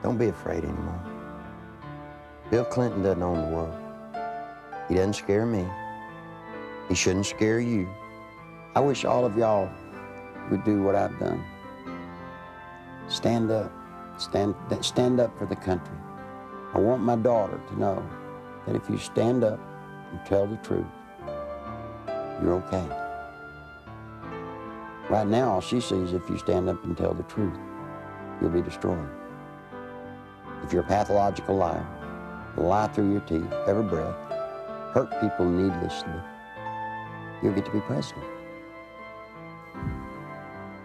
Don't be afraid anymore. Bill Clinton doesn't own the world. He doesn't scare me. He shouldn't scare you. I wish all of y'all would do what I've done. Stand up. Stand up for the country. I want my daughter to know that if you stand up and tell the truth, you're okay. Right now, all she sees, if you stand up and tell the truth, you'll be destroyed. If you're a pathological liar, lie through your teeth, every breath, hurt people needlessly, you'll get to be president.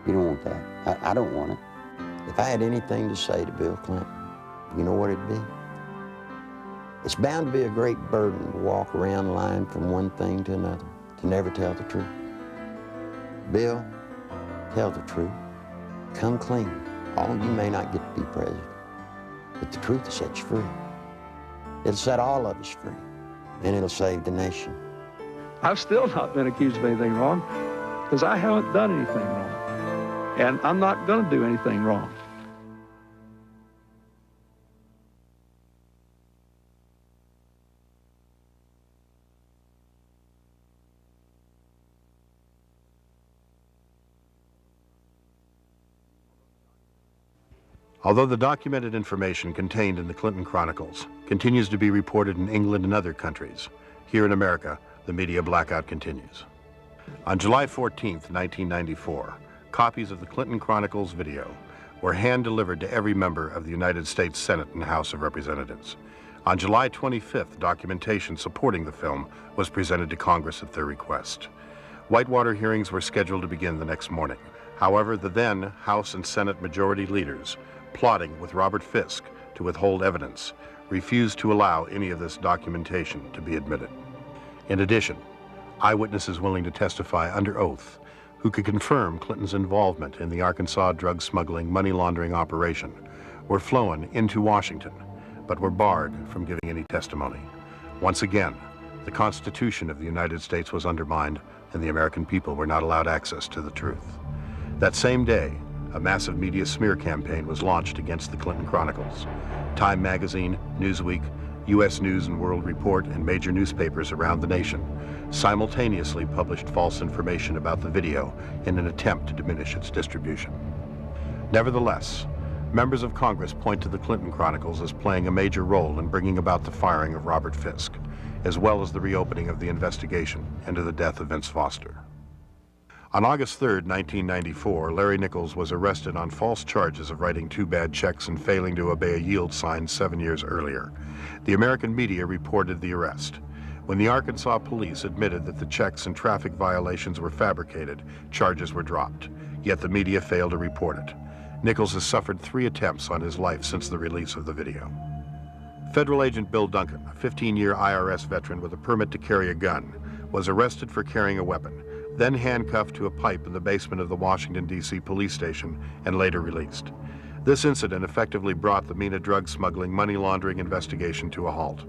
You don't want that. I don't want it. If I had anything to say to Bill Clinton, you know what it'd be? It's bound to be a great burden to walk around lying from one thing to another, to never tell the truth. Bill, tell the truth. Come clean. All you may not get to be president, but the truth will set you free. It'll set all of us free, and it'll save the nation. I've still not been accused of anything wrong because I haven't done anything wrong, and I'm not going to do anything wrong. Although the documented information contained in the Clinton Chronicles continues to be reported in England and other countries, here in America, the media blackout continues. On July 14th, 1994, copies of the Clinton Chronicles video were hand-delivered to every member of the United States Senate and House of Representatives. On July 25th, documentation supporting the film was presented to Congress at their request. Whitewater hearings were scheduled to begin the next morning. However, the then House and Senate majority leaders, plotting with Robert Fisk to withhold evidence, refused to allow any of this documentation to be admitted. In addition, eyewitnesses willing to testify under oath who could confirm Clinton's involvement in the Arkansas drug smuggling money laundering operation were flown into Washington, but were barred from giving any testimony. Once again, the Constitution of the United States was undermined, and the American people were not allowed access to the truth. That same day, a massive media smear campaign was launched against the Clinton Chronicles. Time magazine, Newsweek, U.S. News and World Report, and major newspapers around the nation simultaneously published false information about the video in an attempt to diminish its distribution. Nevertheless, members of Congress point to the Clinton Chronicles as playing a major role in bringing about the firing of Robert Fisk, as well as the reopening of the investigation into the death of Vince Foster. On August 3, 1994, Larry Nichols was arrested on false charges of writing 2 bad checks and failing to obey a yield sign 7 years earlier. The American media reported the arrest. When the Arkansas police admitted that the checks and traffic violations were fabricated, charges were dropped, yet the media failed to report it. Nichols has suffered 3 attempts on his life since the release of the video. Federal agent Bill Duncan, a 15-year IRS veteran with a permit to carry a gun, was arrested for carrying a weapon, then handcuffed to a pipe in the basement of the Washington, D.C. police station, and later released. This incident effectively brought the MENA drug smuggling money laundering investigation to a halt.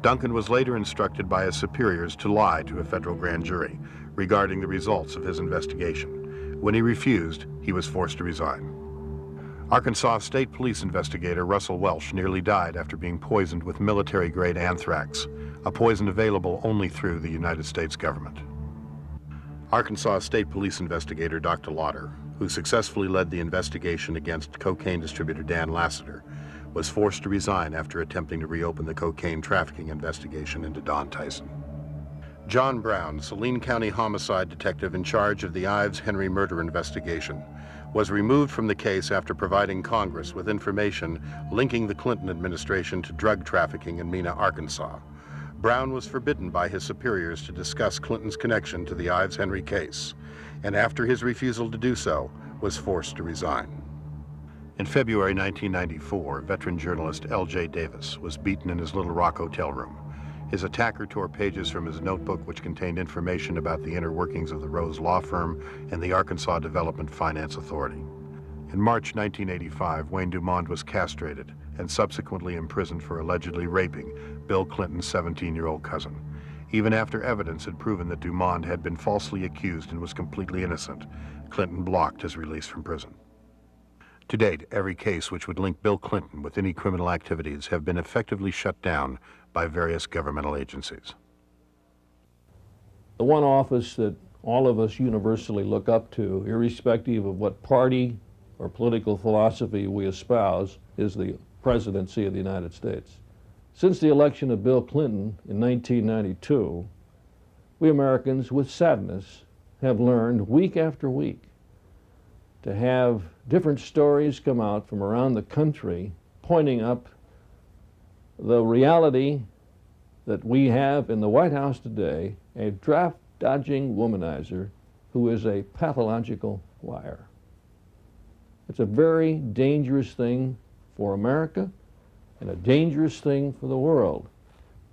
Duncan was later instructed by his superiors to lie to a federal grand jury regarding the results of his investigation. When he refused, he was forced to resign. Arkansas State Police investigator Russell Welsh nearly died after being poisoned with military-grade anthrax, a poison available only through the United States government. Arkansas State Police investigator Dr. Lauder, who successfully led the investigation against cocaine distributor Dan Lassiter, was forced to resign after attempting to reopen the cocaine trafficking investigation into Don Tyson. John Brown, Saline County homicide detective in charge of the Ives Henry murder investigation, was removed from the case after providing Congress with information linking the Clinton administration to drug trafficking in Mena, Arkansas. Brown was forbidden by his superiors to discuss Clinton's connection to the Ives Henry case, and after his refusal to do so, was forced to resign. In February 1994, veteran journalist L.J. Davis was beaten in his Little Rock hotel room. His attacker tore pages from his notebook which contained information about the inner workings of the Rose Law Firm and the Arkansas Development Finance Authority. In March 1985, Wayne Dumond was castrated and subsequently imprisoned for allegedly raping Bill Clinton's 17-year-old cousin. Even after evidence had proven that Dumond had been falsely accused and was completely innocent, Clinton blocked his release from prison. To date, every case which would link Bill Clinton with any criminal activities have been effectively shut down by various governmental agencies. The one office that all of us universally look up to, irrespective of what party or political philosophy we espouse, is the presidency of the United States. Since the election of Bill Clinton in 1992, we Americans, with sadness, have learned week after week to have different stories come out from around the country pointing up the reality that we have in the White House today, a draft-dodging womanizer who is a pathological liar. It's a very dangerous thing for America and a dangerous thing for the world.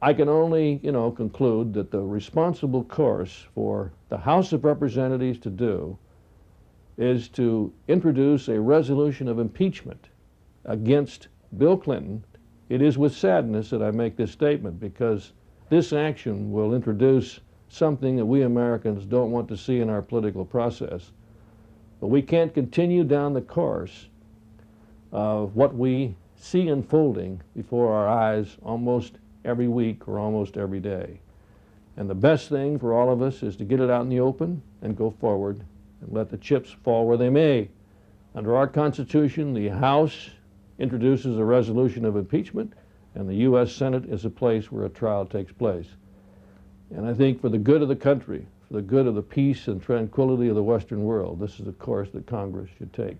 I can only, conclude that the responsible course for the House of Representatives to do is to introduce a resolution of impeachment against Bill Clinton. It is with sadness that I make this statement, because this action will introduce something that we Americans don't want to see in our political process. But we can't continue down the course of what we see unfolding before our eyes almost every week or almost every day. And the best thing for all of us is to get it out in the open and go forward and let the chips fall where they may. Under our Constitution, the House introduces a resolution of impeachment, and the U.S. Senate is a place where a trial takes place. And I think for the good of the country, for the good of the peace and tranquility of the Western world, this is a course that Congress should take.